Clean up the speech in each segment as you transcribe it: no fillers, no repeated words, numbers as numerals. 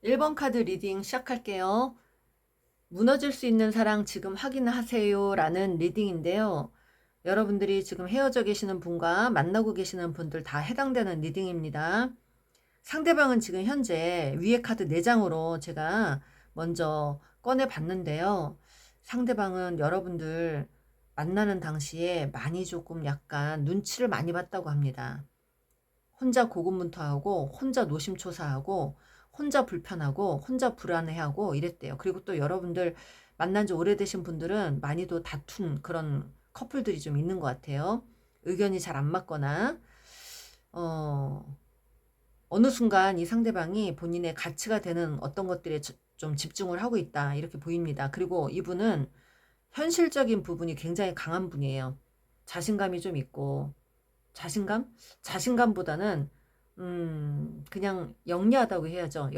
1번 카드 리딩 시작할게요. 무너질 수 있는 사랑 지금 확인하세요 라는 리딩인데요. 여러분들이 지금 헤어져 계시는 분과 만나고 계시는 분들 다 해당되는 리딩입니다. 상대방은 지금 현재 위에 카드 4장으로 제가 먼저 꺼내 봤는데요. 상대방은 여러분들 만나는 당시에 많이 조금 약간 눈치를 많이 봤다고 합니다. 혼자 고군분투하고 혼자 노심초사하고 혼자 불편하고 혼자 불안해하고 이랬대요. 그리고 또 여러분들 만난 지 오래되신 분들은 많이도 다툰 그런 커플들이 좀 있는 것 같아요. 의견이 잘 안 맞거나 어느 순간 이 상대방이 본인의 가치가 되는 어떤 것들에 좀 집중을 하고 있다 이렇게 보입니다. 그리고 이분은 현실적인 부분이 굉장히 강한 분이에요. 자신감이 좀 있고 자신감? 자신감보다는 그냥 영리하다고 해야죠.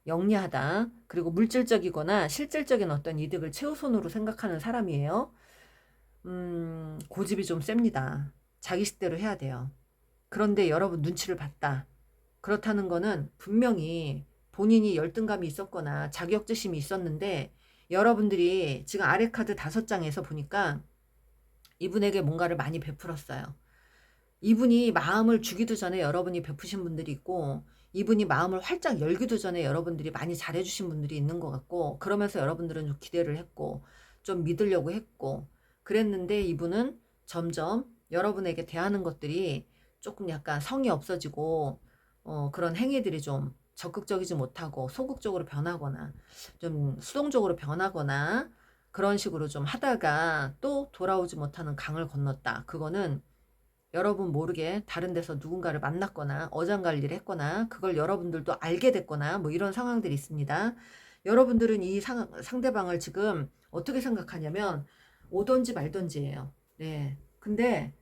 영리하다. 그리고 물질적이거나 실질적인 어떤 이득을 최우선으로 생각하는 사람이에요. 고집이 좀 셉니다. 자기 식대로 해야 돼요. 그런데 여러분 눈치를 봤다. 그렇다는 거는 분명히 본인이 열등감이 있었거나 자격지심이 있었는데 여러분들이 지금 아래 카드 5장에서 보니까 이분에게 뭔가를 많이 베풀었어요. 이분이 마음을 주기도 전에 여러분이 베푸신 분들이 있고 이분이 마음을 활짝 열기도 전에 여러분들이 많이 잘해주신 분들이 있는 것 같고 그러면서 여러분들은 좀 기대를 했고 좀 믿으려고 했고 그랬는데 이분은 점점 여러분에게 대하는 것들이 조금 약간 성이 없어지고 그런 행위들이 좀 적극적이지 못하고 소극적으로 변하거나 좀 수동적으로 변하거나 그런 식으로 좀 하다가 또 돌아오지 못하는 강을 건넜다. 그거는 여러분 모르게 다른 데서 누군가를 만났거나 어장관리를 했거나 그걸 여러분들도 알게 됐거나 뭐 이런 상황들이 있습니다. 여러분들은 이 상대방을 지금 어떻게 생각하냐면 오던지 말던지예요. 네. 근데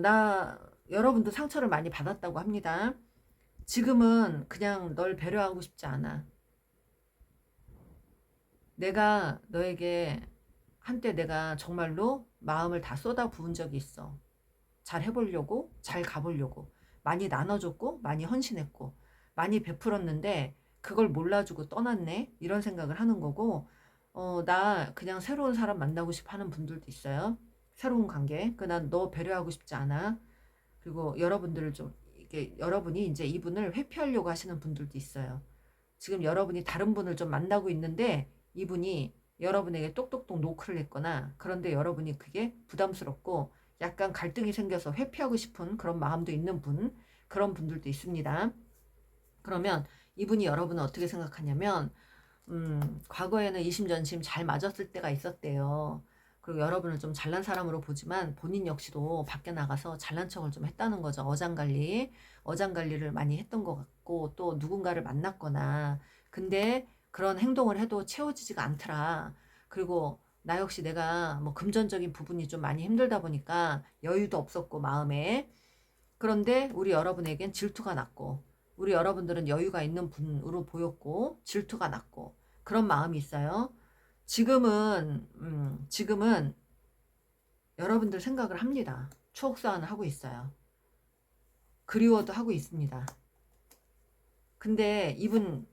나 여러분도 상처를 많이 받았다고 합니다. 지금은 그냥 널 배려하고 싶지 않아. 내가 너에게 한때 내가 정말로 마음을 다 쏟아 부은 적이 있어. 잘 해보려고, 잘 가보려고. 많이 나눠줬고, 많이 헌신했고, 많이 베풀었는데, 그걸 몰라주고 떠났네? 이런 생각을 하는 거고, 나 그냥 새로운 사람 만나고 싶어 하는 분들도 있어요. 새로운 관계. 난 너 배려하고 싶지 않아. 그리고 여러분들을 좀, 이게 여러분이 이제 이분을 회피하려고 하시는 분들도 있어요. 지금 여러분이 다른 분을 좀 만나고 있는데, 이분이 여러분에게 똑똑똑 노크를 했거나, 그런데 여러분이 그게 부담스럽고, 약간 갈등이 생겨서 회피하고 싶은 그런 마음도 있는 분, 그런 분들도 있습니다. 그러면 이분이 여러분은 어떻게 생각하냐면, 과거에는 이심전심 잘 맞았을 때가 있었대요. 그리고 여러분을 좀 잘난 사람으로 보지만 본인 역시도 밖에 나가서 잘난 척을 좀 했다는 거죠. 어장관리를 많이 했던 것 같고 또 누군가를 만났거나 근데 그런 행동을 해도 채워지지가 않더라. 그리고 나 역시 내가 뭐 금전적인 부분이 좀 많이 힘들다 보니까 여유도 없었고 마음에 그런데 우리 여러분에겐 질투가 났고 우리 여러분들은 여유가 있는 분으로 보였고 질투가 났고 그런 마음이 있어요. 지금은 여러분들 생각을 합니다. 추억 소환을 하고 있어요. 그리워도 하고 있습니다. 근데 이분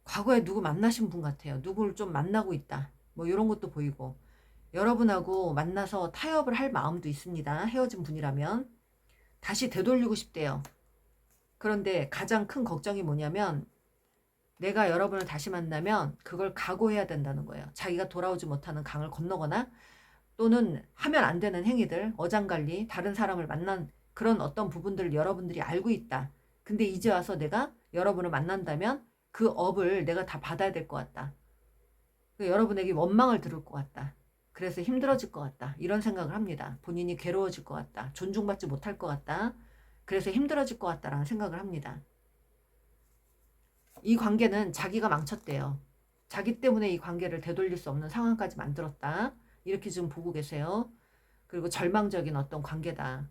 과거에 누구 만나신 분 같아요. 누구를 좀 만나고 있다. 뭐 이런 것도 보이고 여러분하고 만나서 타협을 할 마음도 있습니다. 헤어진 분이라면 다시 되돌리고 싶대요. 그런데 가장 큰 걱정이 뭐냐면 내가 여러분을 다시 만나면 그걸 각오해야 된다는 거예요. 자기가 돌아오지 못하는 강을 건너거나 또는 하면 안 되는 행위들, 어장관리, 다른 사람을 만난 그런 어떤 부분들을 여러분들이 알고 있다. 근데 이제 와서 내가 여러분을 만난다면 그 업을 내가 다 받아야 될 것 같다. 여러분에게 원망을 들을 것 같다. 그래서 힘들어질 것 같다. 이런 생각을 합니다. 본인이 괴로워질 것 같다. 존중받지 못할 것 같다. 그래서 힘들어질 것 같다라는 생각을 합니다. 이 관계는 자기가 망쳤대요. 자기 때문에 이 관계를 되돌릴 수 없는 상황까지 만들었다. 이렇게 지금 보고 계세요. 그리고 절망적인 어떤 관계다.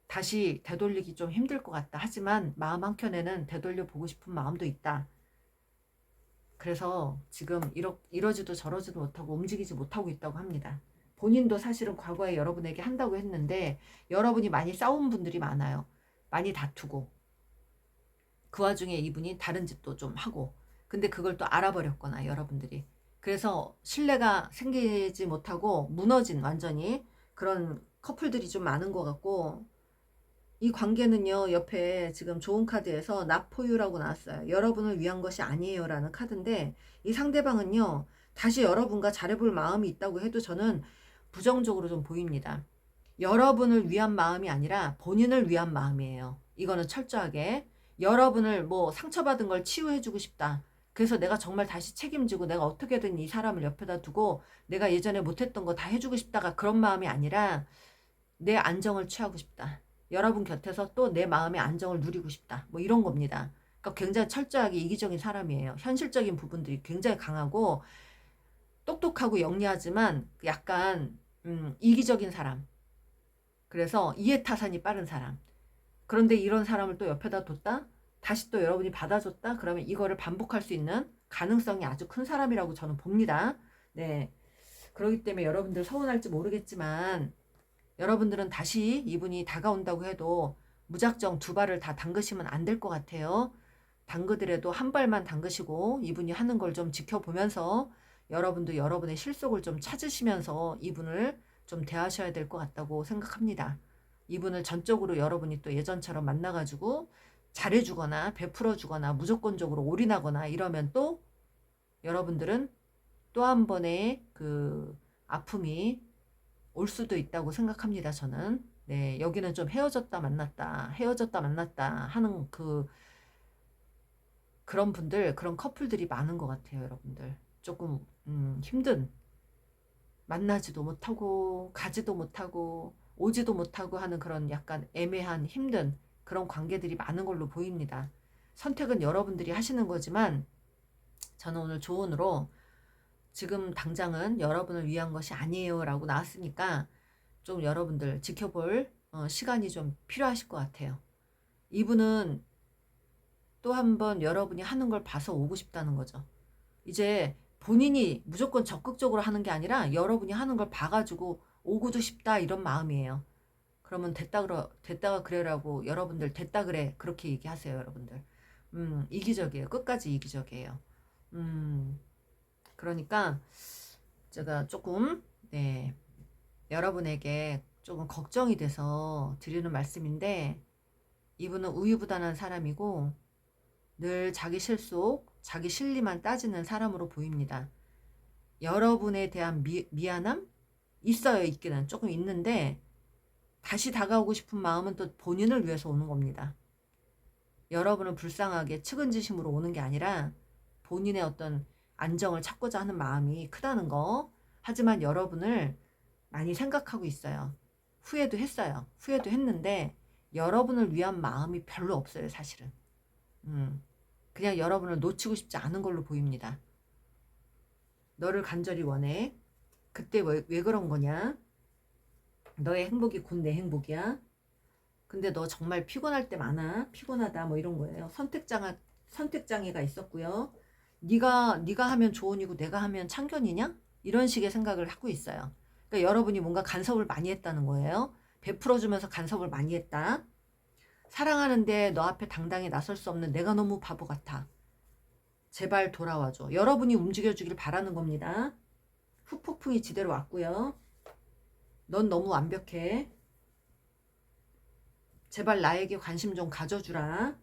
다시 되돌리기 좀 힘들 것 같다. 하지만 마음 한켠에는 되돌려 보고 싶은 마음도 있다. 그래서 지금 이러지도 저러지도 못하고 움직이지 못하고 있다고 합니다. 본인도 사실은 과거에 여러분에게 한다고 했는데 여러분이 많이 싸운 분들이 많아요. 많이 다투고 그 와중에 이분이 다른 짓도 좀 하고 근데 그걸 또 알아버렸거나 여러분들이 그래서 신뢰가 생기지 못하고 무너진 완전히 그런 커플들이 좀 많은 것 같고 이 관계는요 옆에 지금 좋은 카드에서 나포유라고 나왔어요. 여러분을 위한 것이 아니에요 라는 카드인데 이 상대방은요 다시 여러분과 잘해볼 마음이 있다고 해도 저는 부정적으로 좀 보입니다. 여러분을 위한 마음이 아니라 본인을 위한 마음이에요. 이거는 철저하게 여러분을 뭐 상처받은 걸 치유해주고 싶다. 그래서 내가 정말 다시 책임지고 내가 어떻게든 이 사람을 옆에다 두고 내가 예전에 못했던 거 다 해주고 싶다가 그런 마음이 아니라 내 안정을 취하고 싶다. 여러분 곁에서 또 내 마음의 안정을 누리고 싶다. 뭐 이런 겁니다. 그러니까 굉장히 철저하게 이기적인 사람이에요. 현실적인 부분들이 굉장히 강하고 똑똑하고 영리하지만 약간 이기적인 사람. 그래서 이해타산이 빠른 사람. 그런데 이런 사람을 또 옆에다 뒀다? 다시 또 여러분이 받아줬다? 그러면 이거를 반복할 수 있는 가능성이 아주 큰 사람이라고 저는 봅니다. 네. 그렇기 때문에 여러분들 서운할지 모르겠지만 여러분들은 다시 이분이 다가온다고 해도 무작정 두 발을 다 담그시면 안 될 것 같아요. 담그더라도 한 발만 담그시고 이분이 하는 걸 좀 지켜보면서 여러분도 여러분의 실속을 좀 찾으시면서 이분을 좀 대하셔야 될 것 같다고 생각합니다. 이분을 전적으로 여러분이 또 예전처럼 만나가지고 잘해주거나 베풀어주거나 무조건적으로 올인하거나 이러면 또 여러분들은 또 한 번의 그 아픔이 올 수도 있다고 생각합니다. 저는 네 여기는 좀 헤어졌다 만났다 하는 그런 분들 그런 커플들이 많은 것 같아요. 여러분들 조금 힘든 만나지도 못하고 가지도 못하고 오지도 못하고 하는 그런 약간 애매한 힘든 그런 관계들이 많은 걸로 보입니다. 선택은 여러분들이 하시는 거지만 저는 오늘 조언으로 지금 당장은 여러분을 위한 것이 아니에요 라고 나왔으니까 좀 여러분들 지켜볼 시간이 좀 필요하실 것 같아요. 이분은 또 한 번 여러분이 하는 걸 봐서 오고 싶다는 거죠. 이제 본인이 무조건 적극적으로 하는 게 아니라 여러분이 하는 걸 봐가지고 오고도 싶다 이런 마음이에요. 그러면 됐다가 그래라고 여러분들 됐다 그래 그렇게 얘기하세요. 여러분들 이기적이에요. 끝까지 이기적이에요. 그러니까 제가 조금 네 여러분에게 조금 걱정이 돼서 드리는 말씀인데 이분은 우유부단한 사람이고 늘 자기 실속, 자기 실리만 따지는 사람으로 보입니다. 여러분에 대한 미안함? 있어요. 있기는 조금 있는데 다시 다가오고 싶은 마음은 또 본인을 위해서 오는 겁니다. 여러분을 불쌍하게 측은지심으로 오는 게 아니라 본인의 어떤 안정을 찾고자 하는 마음이 크다는 거. 하지만 여러분을 많이 생각하고 있어요. 후회도 했어요. 후회도 했는데 여러분을 위한 마음이 별로 없어요. 사실은. 그냥 여러분을 놓치고 싶지 않은 걸로 보입니다. 너를 간절히 원해. 그때 왜 그런 거냐? 너의 행복이 곧 내 행복이야. 근데 너 정말 피곤할 때 많아. 피곤하다 뭐 이런 거예요. 선택장애가 있었고요. 네가 하면 조언이고 내가 하면 참견이냐? 이런 식의 생각을 하고 있어요. 그러니까 여러분이 뭔가 간섭을 많이 했다는 거예요. 베풀어주면서 간섭을 많이 했다. 사랑하는데 너 앞에 당당히 나설 수 없는 내가 너무 바보 같아. 제발 돌아와줘. 여러분이 움직여주길 바라는 겁니다. 후폭풍이 지대로 왔고요. 넌 너무 완벽해. 제발 나에게 관심 좀 가져주라.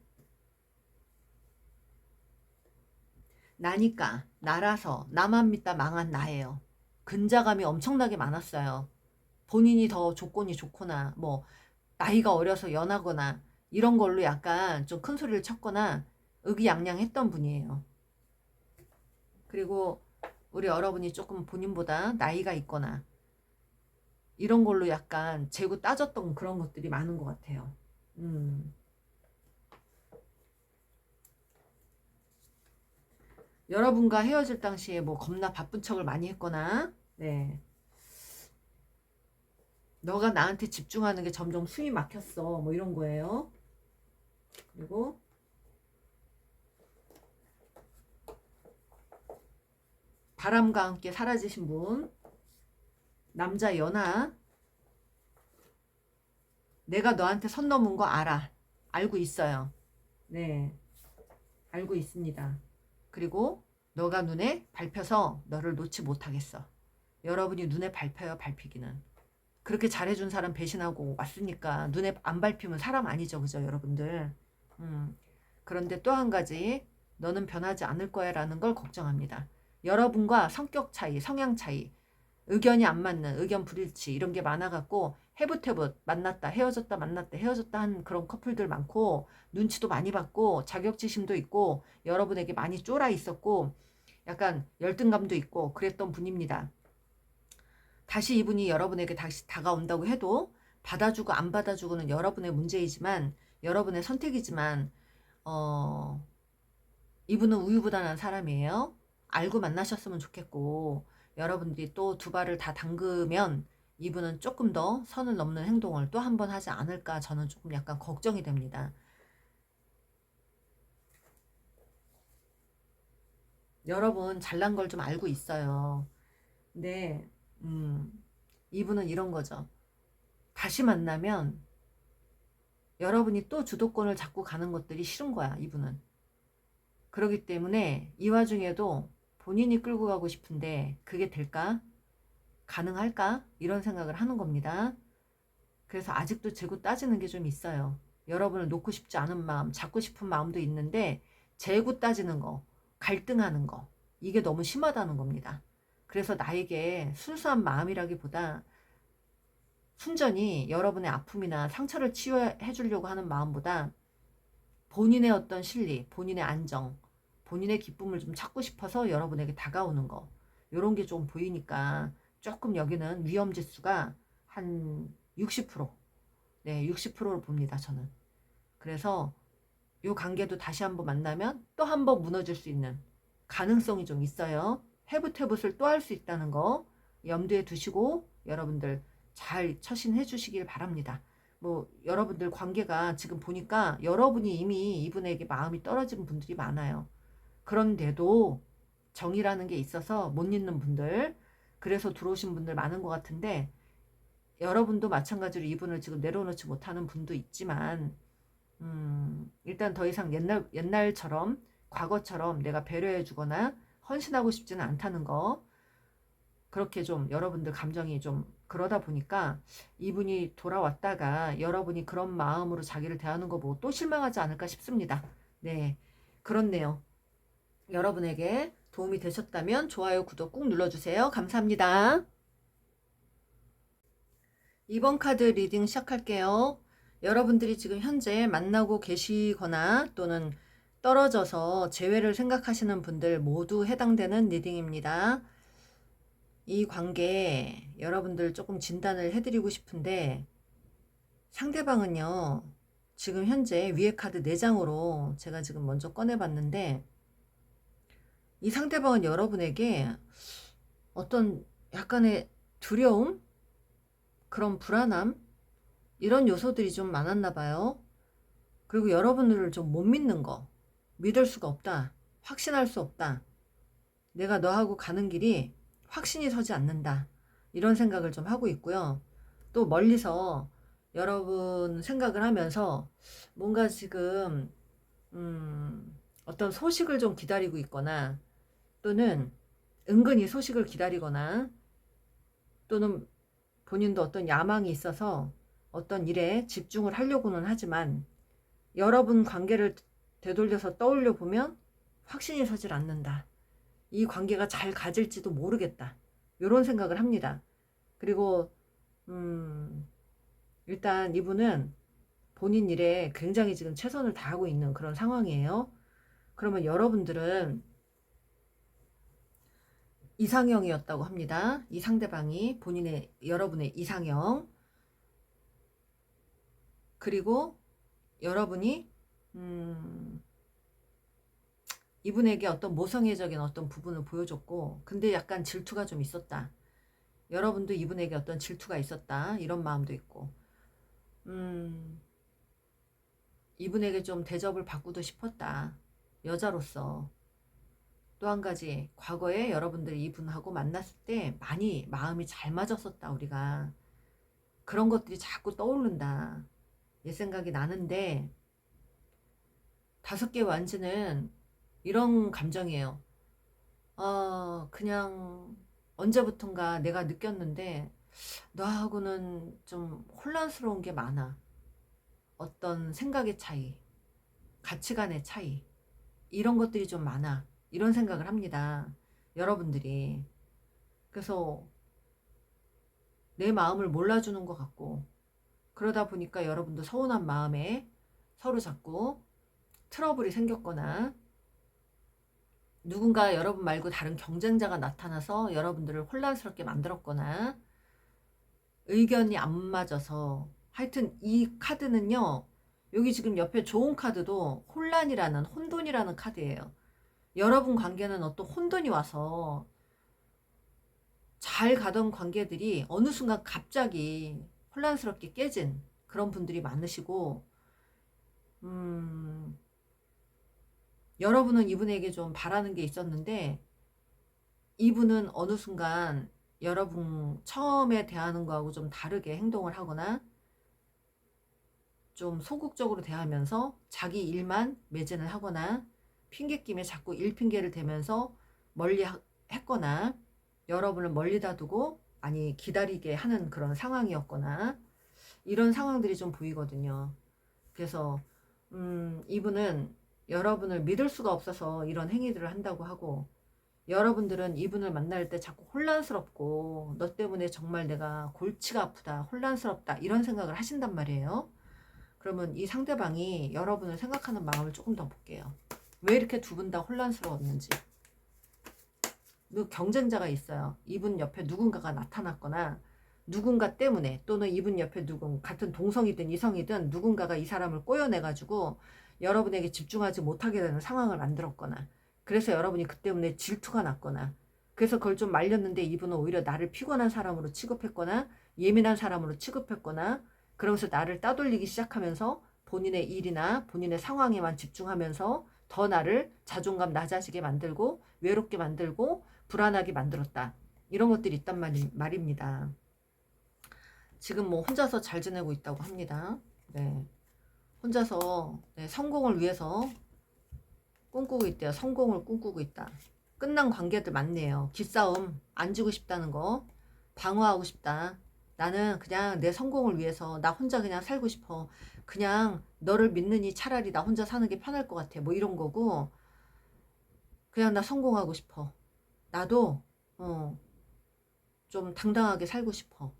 나니까 나라서 나만 믿다 망한 나예요. 근자감이 엄청나게 많았어요. 본인이 더 조건이 좋거나 뭐 나이가 어려서 연하거나 이런 걸로 약간 좀 큰 소리를 쳤거나 의기양양했던 분이에요. 그리고 우리 여러분이 조금 본인보다 나이가 있거나 이런 걸로 약간 재고 따졌던 그런 것들이 많은 것 같아요. 여러분과 헤어질 당시에 뭐 겁나 바쁜 척을 많이 했거나 네. 너가 나한테 집중하는 게 점점 숨이 막혔어. 뭐 이런 거예요. 그리고 바람과 함께 사라지신 분. 남자 연하. 내가 너한테 선 넘은 거 알아. 알고 있어요. 네. 알고 있습니다. 그리고 너가 눈에 밟혀서 너를 놓지 못하겠어. 여러분이 눈에 밟혀요, 밟히기는. 그렇게 잘해준 사람 배신하고 왔으니까 눈에 안 밟히면 사람 아니죠, 그죠, 여러분들. 그런데 또 한 가지, 너는 변하지 않을 거야 라는 걸 걱정합니다. 여러분과 성격 차이, 성향 차이, 의견이 안 맞는 의견 불일치 이런 게 많아갖고 해붓해붓 만났다 헤어졌다 만났다 헤어졌다 한 그런 커플들 많고 눈치도 많이 받고 자격지심도 있고 여러분에게 많이 쫄아 있었고 약간 열등감도 있고 그랬던 분입니다. 다시 이분이 여러분에게 다시 다가온다고 해도 받아주고 안 받아주고는 여러분의 문제이지만 여러분의 선택이지만 이분은 우유부단한 사람이에요. 알고 만나셨으면 좋겠고 여러분들이 또 두 발을 다 담그면 이분은 조금 더 선을 넘는 행동을 또 한 번 하지 않을까 저는 조금 약간 걱정이 됩니다. 여러분 잘난 걸 좀 알고 있어요. 근데 이분은 이런 거죠. 다시 만나면 여러분이 또 주도권을 잡고 가는 것들이 싫은 거야, 이분은. 그렇기 때문에 이 와중에도 본인이 끌고 가고 싶은데 그게 될까? 가능할까? 이런 생각을 하는 겁니다. 그래서 아직도 재고 따지는 게 좀 있어요. 여러분을 놓고 싶지 않은 마음, 잡고 싶은 마음도 있는데 재고 따지는 거, 갈등하는 거 이게 너무 심하다는 겁니다. 그래서 나에게 순수한 마음이라기보다 순전히 여러분의 아픔이나 상처를 치유해 주려고 하는 마음보다 본인의 어떤 실리, 본인의 안정, 본인의 기쁨을 좀 찾고 싶어서 여러분에게 다가오는 거 이런 게 좀 보이니까 조금 여기는 위험 지수가 한 60%, 네, 60%로 봅니다, 저는. 그래서 이 관계도 다시 한번 만나면 또 한 번 무너질 수 있는 가능성이 좀 있어요. 해붓해붓을 또 할 수 있다는 거 염두에 두시고 여러분들 잘 처신해 주시길 바랍니다. 뭐 여러분들 관계가 지금 보니까 여러분이 이미 이분에게 마음이 떨어진 분들이 많아요. 그런데도 정이라는 게 있어서 못 잊는 분들, 그래서 들어오신 분들 많은 것 같은데 여러분도 마찬가지로 이분을 지금 내려놓지 못하는 분도 있지만 일단 더 이상 옛날처럼 과거처럼 내가 배려해 주거나 헌신하고 싶지는 않다는 거 그렇게 좀 여러분들 감정이 좀 그러다 보니까 이분이 돌아왔다가 여러분이 그런 마음으로 자기를 대하는 거 보고 또 실망하지 않을까 싶습니다. 네, 그렇네요. 여러분에게 도움이 되셨다면 좋아요, 구독 꾹 눌러주세요. 감사합니다. 이번 카드 리딩 시작할게요. 여러분들이 지금 현재 만나고 계시거나 또는 떨어져서 재회를 생각하시는 분들 모두 해당되는 리딩입니다. 이 관계 여러분들 조금 진단을 해드리고 싶은데 상대방은요 지금 현재 위에 카드 4장으로 제가 지금 먼저 꺼내봤는데 이 상대방은 여러분에게 어떤 약간의 두려움? 그런 불안함? 이런 요소들이 좀 많았나 봐요. 그리고 여러분들을 좀 못 믿는 거. 믿을 수가 없다. 확신할 수 없다. 내가 너하고 가는 길이 확신이 서지 않는다. 이런 생각을 좀 하고 있고요. 또 멀리서 여러분 생각을 하면서 뭔가 지금 어떤 소식을 좀 기다리고 있거나 또는 은근히 소식을 기다리거나 또는 본인도 어떤 야망이 있어서 어떤 일에 집중을 하려고는 하지만 여러분 관계를 되돌려서 떠올려 보면 확신이 서질 않는다. 이 관계가 잘 가질지도 모르겠다. 이런 생각을 합니다. 그리고 일단 이분은 본인 일에 굉장히 지금 최선을 다하고 있는 그런 상황이에요. 그러면 여러분들은 이상형이었다고 합니다. 이 상대방이 여러분의 이상형. 그리고 여러분이 이분에게 어떤 모성애적인 어떤 부분을 보여줬고 근데 약간 질투가 좀 있었다. 여러분도 이분에게 어떤 질투가 있었다. 이런 마음도 있고. 이분에게 좀 대접을 받고도 싶었다. 여자로서. 또 한 가지, 과거에 여러분들이 이분하고 만났을 때 많이 마음이 잘 맞았었다, 우리가. 그런 것들이 자꾸 떠오른다. 옛 생각이 나는데, 5개 완즈는 이런 감정이에요. 그냥 언제부턴가 내가 느꼈는데, 너하고는 좀 혼란스러운 게 많아. 어떤 생각의 차이, 가치관의 차이, 이런 것들이 좀 많아. 이런 생각을 합니다. 여러분들이. 그래서 내 마음을 몰라주는 것 같고, 그러다 보니까 여러분도 서운한 마음에 서로 자꾸 트러블이 생겼거나, 누군가 여러분 말고 다른 경쟁자가 나타나서 여러분들을 혼란스럽게 만들었거나, 의견이 안 맞아서, 하여튼 이 카드는요, 여기 지금 옆에 좋은 카드도 혼란이라는, 혼돈이라는 카드예요. 여러분 관계는 어떤 혼돈이 와서 잘 가던 관계들이 어느 순간 갑자기 혼란스럽게 깨진 그런 분들이 많으시고, 여러분은 이분에게 좀 바라는 게 있었는데, 이분은 어느 순간 여러분 처음에 대하는 거하고 좀 다르게 행동을 하거나, 좀 소극적으로 대하면서 자기 일만 매진을 하거나, 핑계김에 자꾸 일 핑계를 대면서 멀리 했거나, 여러분을 멀리다 두고 많이 기다리게 하는 그런 상황이었거나, 이런 상황들이 좀 보이거든요. 그래서 이분은 여러분을 믿을 수가 없어서 이런 행위들을 한다고 하고, 여러분들은 이분을 만날 때 자꾸 혼란스럽고, 너 때문에 정말 내가 골치가 아프다, 혼란스럽다, 이런 생각을 하신단 말이에요. 그러면 이 상대방이 여러분을 생각하는 마음을 조금 더 볼게요. 왜 이렇게 두 분 다 혼란스러웠는지. 경쟁자가 있어요. 이분 옆에 누군가가 나타났거나, 누군가 때문에, 또는 이분 옆에 같은 동성이든 이성이든 누군가가 이 사람을 꼬여내가지고 여러분에게 집중하지 못하게 되는 상황을 만들었거나, 그래서 여러분이 그 때문에 질투가 났거나, 그래서 그걸 좀 말렸는데 이분은 오히려 나를 피곤한 사람으로 취급했거나, 예민한 사람으로 취급했거나, 그러면서 나를 따돌리기 시작하면서 본인의 일이나 본인의 상황에만 집중하면서 더 나를 자존감 낮아지게 만들고, 외롭게 만들고, 불안하게 만들었다. 이런 것들이 있단 말입니다. 지금 뭐 혼자서 잘 지내고 있다고 합니다. 네. 혼자서 성공을 위해서 꿈꾸고 있대요. 성공을 꿈꾸고 있다. 끝난 관계들 많네요. 기싸움, 안 지고 싶다는 거, 방어하고 싶다. 나는 그냥 내 성공을 위해서 나 혼자 그냥 살고 싶어. 그냥 너를 믿느니 차라리 나 혼자 사는 게 편할 것 같아. 뭐 이런 거고, 그냥 나 성공하고 싶어. 나도 좀 당당하게 살고 싶어.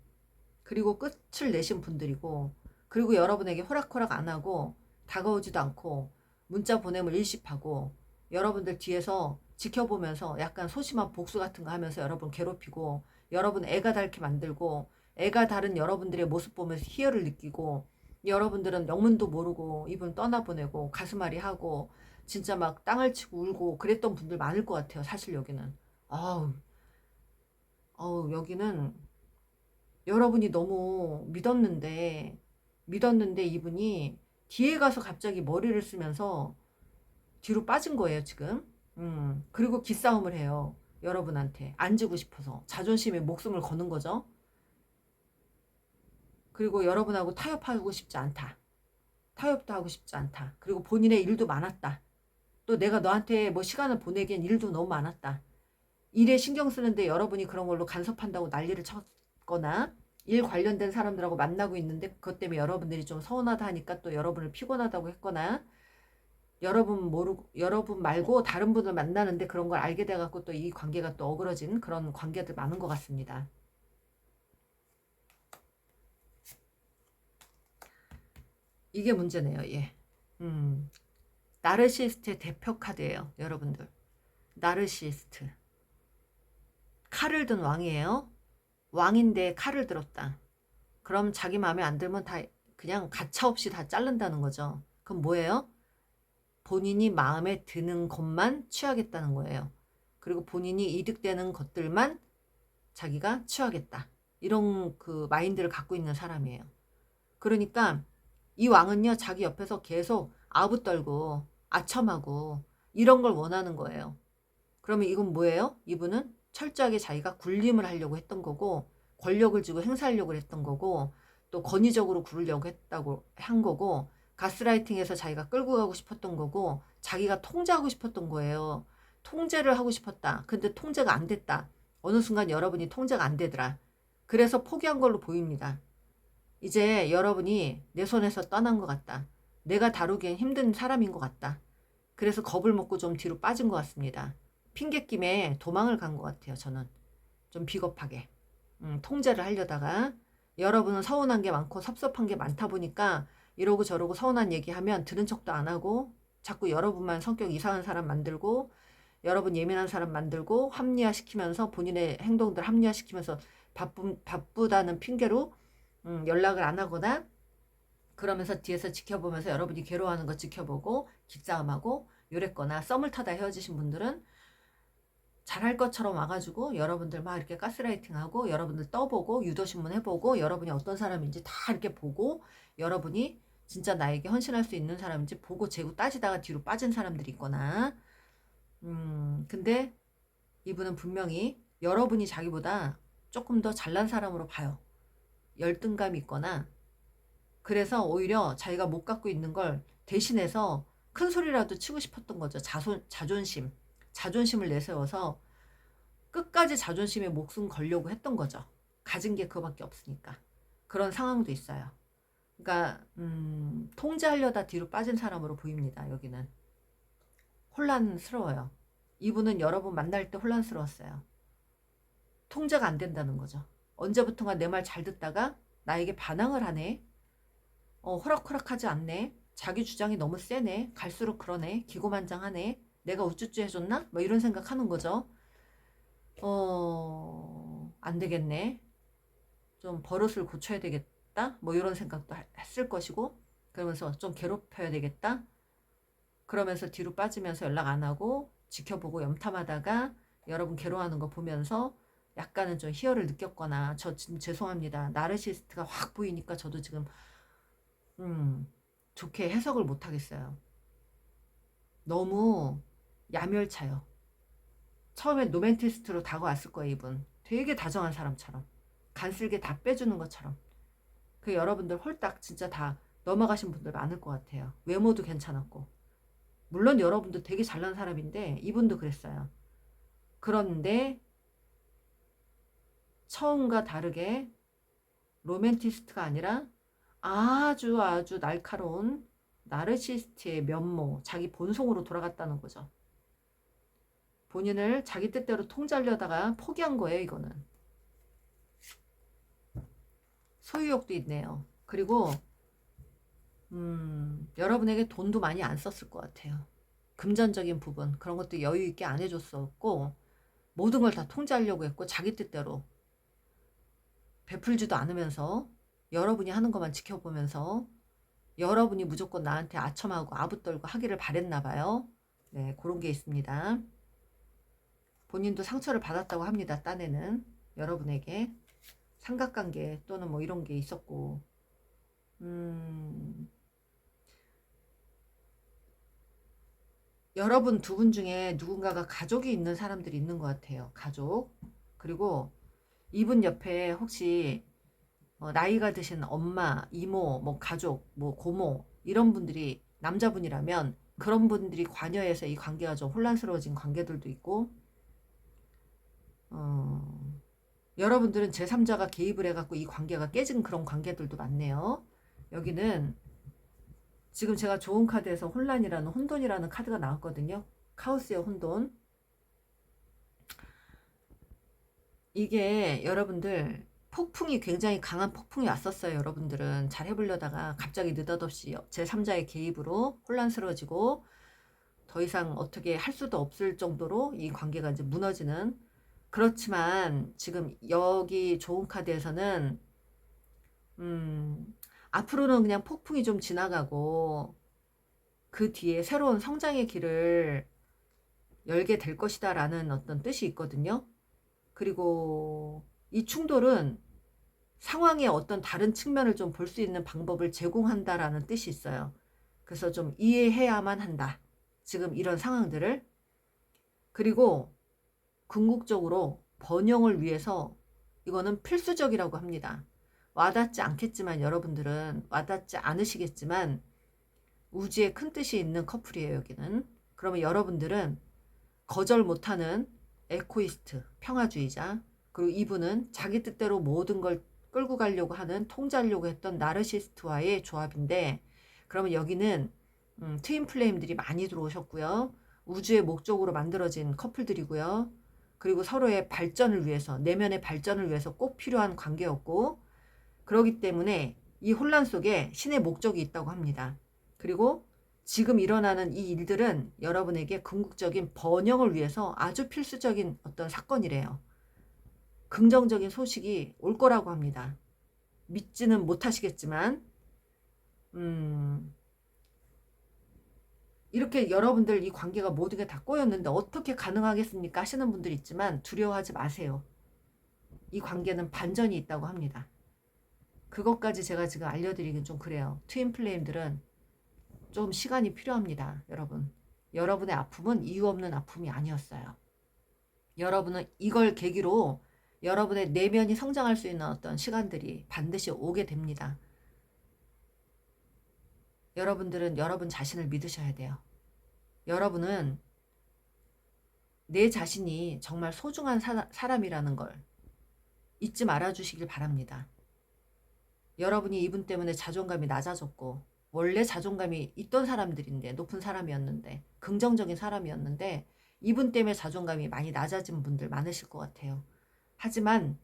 그리고 끝을 내신 분들이고, 그리고 여러분에게 호락호락 안 하고 다가오지도 않고 문자 보내면 일십하고, 여러분들 뒤에서 지켜보면서 약간 소심한 복수 같은 거 하면서 여러분 괴롭히고, 여러분 애가 닳게 만들고, 애가 다른 여러분들의 모습 보면서 희열을 느끼고, 여러분들은 영문도 모르고 이분 떠나보내고 가슴앓이 하고 진짜 막 땅을 치고 울고 그랬던 분들 많을 것 같아요. 사실 여기는 여기는 여러분이 너무 믿었는데 이분이 뒤에 가서 갑자기 머리를 쓰면서 뒤로 빠진 거예요, 지금. 그리고 기싸움을 해요. 여러분한테. 안 지고 싶어서. 자존심에 목숨을 거는 거죠. 그리고 여러분하고 타협하고 싶지 않다. 타협도 하고 싶지 않다. 그리고 본인의 일도 많았다. 또 내가 너한테 뭐 시간을 보내기엔 일도 너무 많았다. 일에 신경 쓰는데 여러분이 그런 걸로 간섭한다고 난리를 쳤거나, 일 관련된 사람들하고 만나고 있는데 그것 때문에 여러분들이 좀 서운하다 하니까 또 여러분을 피곤하다고 했거나, 여러분 말고 다른 분을 만나는데 그런 걸 알게 돼갖고 또 이 관계가 또 어그러진 그런 관계들 많은 것 같습니다. 이게 문제네요. 예. 나르시스트의 대표 카드예요, 여러분들. 나르시스트. 칼을 든 왕이에요. 왕인데 칼을 들었다. 그럼 자기 마음에 안 들면 다 그냥 가차없이 다 자른다는 거죠. 그럼 뭐예요? 본인이 마음에 드는 것만 취하겠다는 거예요. 그리고 본인이 이득되는 것들만 자기가 취하겠다. 이런 그 마인드를 갖고 있는 사람이에요. 그러니까 이 왕은요, 자기 옆에서 계속 아부떨고 아첨하고 이런 걸 원하는 거예요. 그러면 이건 뭐예요? 이분은 철저하게 자기가 군림을 하려고 했던 거고, 권력을 쥐고 행사하려고 했던 거고, 또 권위적으로 구르려고 했다고 한 거고, 가스라이팅해서 자기가 끌고 가고 싶었던 거고, 자기가 통제하고 싶었던 거예요. 통제를 하고 싶었다. 근데 통제가 안 됐다. 어느 순간 여러분이 통제가 안 되더라. 그래서 포기한 걸로 보입니다. 이제 여러분이 내 손에서 떠난 것 같다. 내가 다루기엔 힘든 사람인 것 같다. 그래서 겁을 먹고 좀 뒤로 빠진 것 같습니다. 핑곗김에 도망을 간 것 같아요. 저는 좀 비겁하게 통제를 하려다가, 여러분은 서운한 게 많고 섭섭한 게 많다 보니까 이러고 저러고 서운한 얘기하면 들은 척도 안 하고 자꾸 여러분만 성격 이상한 사람 만들고, 여러분 예민한 사람 만들고, 합리화시키면서 본인의 행동들 합리화시키면서 바쁘다는 핑계로 연락을 안 하거나, 그러면서 뒤에서 지켜보면서 여러분이 괴로워하는 거 지켜보고 기싸움하고 요랬거나, 썸을 타다 헤어지신 분들은 잘할 것처럼 와가지고 여러분들 막 이렇게 가스라이팅하고, 여러분들 떠보고 유도신문 해보고, 여러분이 어떤 사람인지 다 이렇게 보고, 여러분이 진짜 나에게 헌신할 수 있는 사람인지 보고 재고 따지다가 뒤로 빠진 사람들이 있거나, 근데 이분은 분명히 여러분이 자기보다 조금 더 잘난 사람으로 봐요. 열등감이 있거나, 그래서 오히려 자기가 못 갖고 있는 걸 대신해서 큰 소리라도 치고 싶었던 거죠. 자존심을 내세워서 끝까지 자존심에 목숨 걸려고 했던 거죠. 가진 게 그거밖에 없으니까. 그런 상황도 있어요. 그러니까 통제하려다 뒤로 빠진 사람으로 보입니다. 여기는 혼란스러워요. 이분은 여러분 만날 때 혼란스러웠어요. 통제가 안 된다는 거죠. 언제부턴가 내 말 잘 듣다가 나에게 반항을 하네. 호락호락하지 않네. 자기 주장이 너무 세네. 갈수록 그러네. 기고만장하네. 내가 우쭈쭈 해줬나? 뭐 이런 생각하는 거죠. 안 되겠네. 좀 버릇을 고쳐야 되겠다. 뭐 이런 생각도 했을 것이고, 그러면서 좀 괴롭혀야 되겠다. 그러면서 뒤로 빠지면서 연락 안 하고 지켜보고 염탐하다가 여러분 괴로워하는 거 보면서 약간은 좀 희열을 느꼈거나, 저 지금 죄송합니다. 나르시스트가 확 보이니까 저도 지금 좋게 해석을 못 하겠어요. 너무 야멸차요. 처음에 로맨티스트로 다가왔을 거예요. 이분 되게 다정한 사람처럼, 간슬게 다 빼주는 것처럼. 그 여러분들 홀딱 진짜 다 넘어가신 분들 많을 것 같아요. 외모도 괜찮았고, 물론 여러분도 되게 잘난 사람인데 이분도 그랬어요. 그런데 처음과 다르게 로맨티스트가 아니라 아주 아주 날카로운 나르시스트의 면모, 자기 본성으로 돌아갔다는 거죠. 본인을 자기 뜻대로 통제하려다가 포기한 거예요. 이거는 소유욕도 있네요. 그리고 여러분에게 돈도 많이 안 썼을 것 같아요. 금전적인 부분 그런 것도 여유 있게 안 해줬었고, 모든 걸 다 통제하려고 했고, 자기 뜻대로 베풀지도 않으면서 여러분이 하는 것만 지켜보면서 여러분이 무조건 나한테 아첨하고 아부떨고 하기를 바랬나 봐요. 네, 그런 게 있습니다. 본인도 상처를 받았다고 합니다. 딴에는 여러분에게 삼각관계 또는 뭐 이런 게 있었고, 여러분 두 분 중에 누군가가 가족이 있는 사람들이 있는 것 같아요. 가족. 그리고 이분 옆에 혹시 나이가 드신 엄마, 이모, 뭐 가족, 뭐 고모 이런 분들이 남자분이라면, 그런 분들이 관여해서 이 관계가 좀 혼란스러워진 관계들도 있고, 여러분들은 제3자가 개입을 해갖고 이 관계가 깨진 그런 관계들도 많네요. 여기는 지금 제가 좋은 카드에서 혼란이라는, 혼돈이라는 카드가 나왔거든요. 카오스의 혼돈. 이게 여러분들 폭풍이, 굉장히 강한 폭풍이 왔었어요. 여러분들은 잘 해보려다가 갑자기 느닷없이 제3자의 개입으로 혼란스러워지고 더 이상 어떻게 할 수도 없을 정도로 이 관계가 이제 무너지는. 그렇지만 지금 여기 좋은 카드에서는 앞으로는 그냥 폭풍이 좀 지나가고 그 뒤에 새로운 성장의 길을 열게 될 것이다 라는 어떤 뜻이 있거든요. 그리고 이 충돌은 상황의 어떤 다른 측면을 좀 볼 수 있는 방법을 제공한다라는 뜻이 있어요. 그래서 좀 이해해야만 한다. 지금 이런 상황들을. 그리고 궁극적으로 번영을 위해서 이거는 필수적이라고 합니다. 와닿지 않겠지만 여러분들은 와닿지 않으시겠지만 우주에 큰 뜻이 있는 커플이에요, 여기는. 그러면 여러분들은 거절 못하는 에코이스트, 평화주의자, 그리고 이분은 자기 뜻대로 모든 걸 끌고 가려고 하는, 통제하려고 했던 나르시스트와의 조합인데, 그러면 여기는 트윈 플레임들이 많이 들어오셨고요. 우주의 목적으로 만들어진 커플들이고요. 그리고 서로의 발전을 위해서, 내면의 발전을 위해서 꼭 필요한 관계였고, 그러기 때문에 이 혼란 속에 신의 목적이 있다고 합니다. 그리고 지금 일어나는 이 일들은 여러분에게 궁극적인 번영을 위해서 아주 필수적인 어떤 사건이래요. 긍정적인 소식이 올 거라고 합니다. 믿지는 못하시겠지만 이렇게 여러분들 이 관계가 모든 게 다 꼬였는데 어떻게 가능하겠습니까 하시는 분들 있지만 두려워하지 마세요. 이 관계는 반전이 있다고 합니다. 그것까지 제가 지금 알려드리긴 좀 그래요. 트윈 플레임들은 좀 시간이 필요합니다. 여러분. 여러분의 아픔은 이유 없는 아픔이 아니었어요. 여러분은 이걸 계기로 여러분의 내면이 성장할 수 있는 어떤 시간들이 반드시 오게 됩니다. 여러분들은 여러분 자신을 믿으셔야 돼요. 여러분은 내 자신이 정말 소중한 사람이라는 걸 잊지 말아주시길 바랍니다. 여러분이 이분 때문에 자존감이 낮아졌고 원래 자존감이 있던 사람들인데 높은 사람이었는데 긍정적인 사람이었는데 이분 때문에 자존감이 많이 낮아진 분들 많으실 것 같아요. 하지만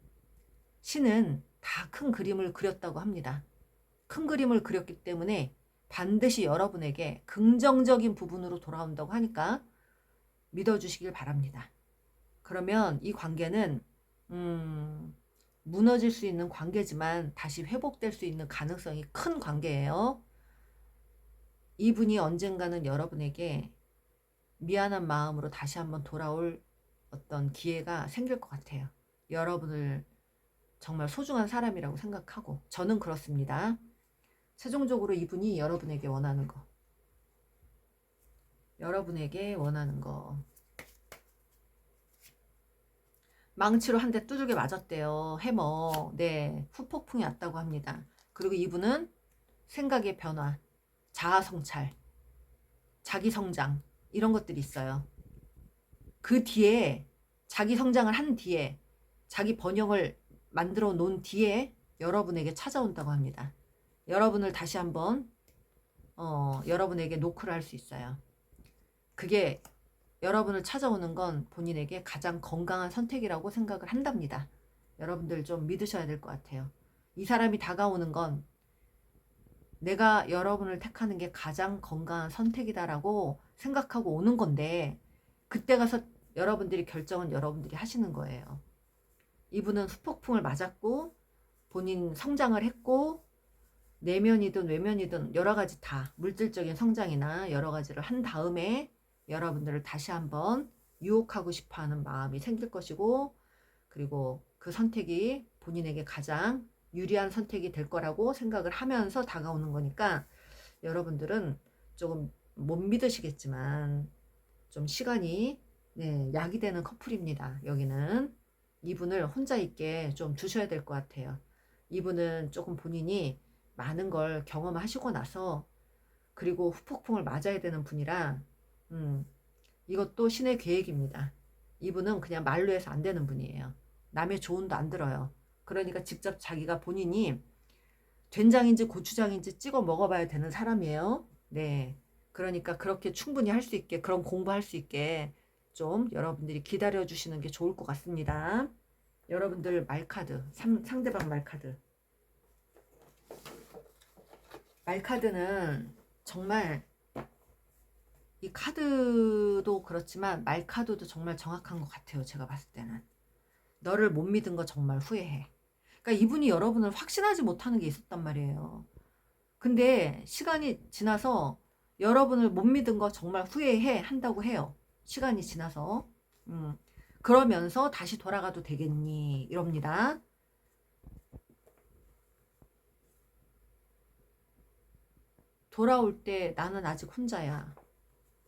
신은 다 큰 그림을 그렸다고 합니다. 큰 그림을 그렸기 때문에 반드시 여러분에게 긍정적인 부분으로 돌아온다고 하니까 믿어주시길 바랍니다. 그러면 이 관계는 무너질 수 있는 관계지만 다시 회복될 수 있는 가능성이 큰 관계예요. 이분이 언젠가는 여러분에게 미안한 마음으로 다시 한번 돌아올 어떤 기회가 생길 것 같아요. 여러분을 정말 소중한 사람이라고 생각하고 저는 그렇습니다. 최종적으로 이분이 여러분에게 원하는 거, 여러분에게 원하는 거, 망치로 한 대 두들겨 맞았대요. 해머. 네, 후폭풍이 왔다고 합니다. 그리고 이분은 생각의 변화, 자아 성찰, 자기 성장 이런 것들이 있어요. 그 뒤에 자기 성장을 한 뒤에 자기 번영을 만들어 놓은 뒤에 여러분에게 찾아온다고 합니다. 여러분을 다시 한번 여러분에게 노크를 할 수 있어요. 그게 여러분을 찾아오는 건 본인에게 가장 건강한 선택이라고 생각을 한답니다. 여러분들 좀 믿으셔야 될 것 같아요. 이 사람이 다가오는 건 내가 여러분을 택하는 게 가장 건강한 선택이다라고 생각하고 오는 건데 그때 가서 여러분들이 결정은 여러분들이 하시는 거예요. 이분은 후폭풍을 맞았고 본인 성장을 했고 내면이든 외면이든 여러 가지 다 물질적인 성장이나 여러 가지를 한 다음에 여러분들을 다시 한번 유혹하고 싶어하는 마음이 생길 것이고 그리고 그 선택이 본인에게 가장 유리한 선택이 될 거라고 생각을 하면서 다가오는 거니까 여러분들은 조금 못 믿으시겠지만 좀 시간이 약이 되는 커플입니다. 여기는 이분을 혼자 있게 좀 두셔야 될 것 같아요. 이분은 조금 본인이 많은 걸 경험하시고 나서 그리고 후폭풍을 맞아야 되는 분이라 이것도 신의 계획입니다. 이분은 그냥 말로 해서 안 되는 분이에요. 남의 조언도 안 들어요. 그러니까 직접 자기가 본인이 된장인지 고추장인지 찍어 먹어봐야 되는 사람이에요. 네. 그러니까 그렇게 충분히 할 수 있게 그런 공부할 수 있게 좀 여러분들이 기다려 주시는 게 좋을 것 같습니다. 여러분들 말카드 상대방 말카드는 정말 이 카드도 그렇지만 말카드도 정말 정확한 것 같아요. 제가 봤을 때는 너를 못 믿은 거 정말 후회해. 그러니까 이분이 여러분을 확신하지 못하는 게 있었단 말이에요. 근데 시간이 지나서 여러분을 못 믿은 거 정말 후회해 한다고 해요. 시간이 지나서. 그러면서 다시 돌아가도 되겠니? 이럽니다. 돌아올 때 나는 아직 혼자야.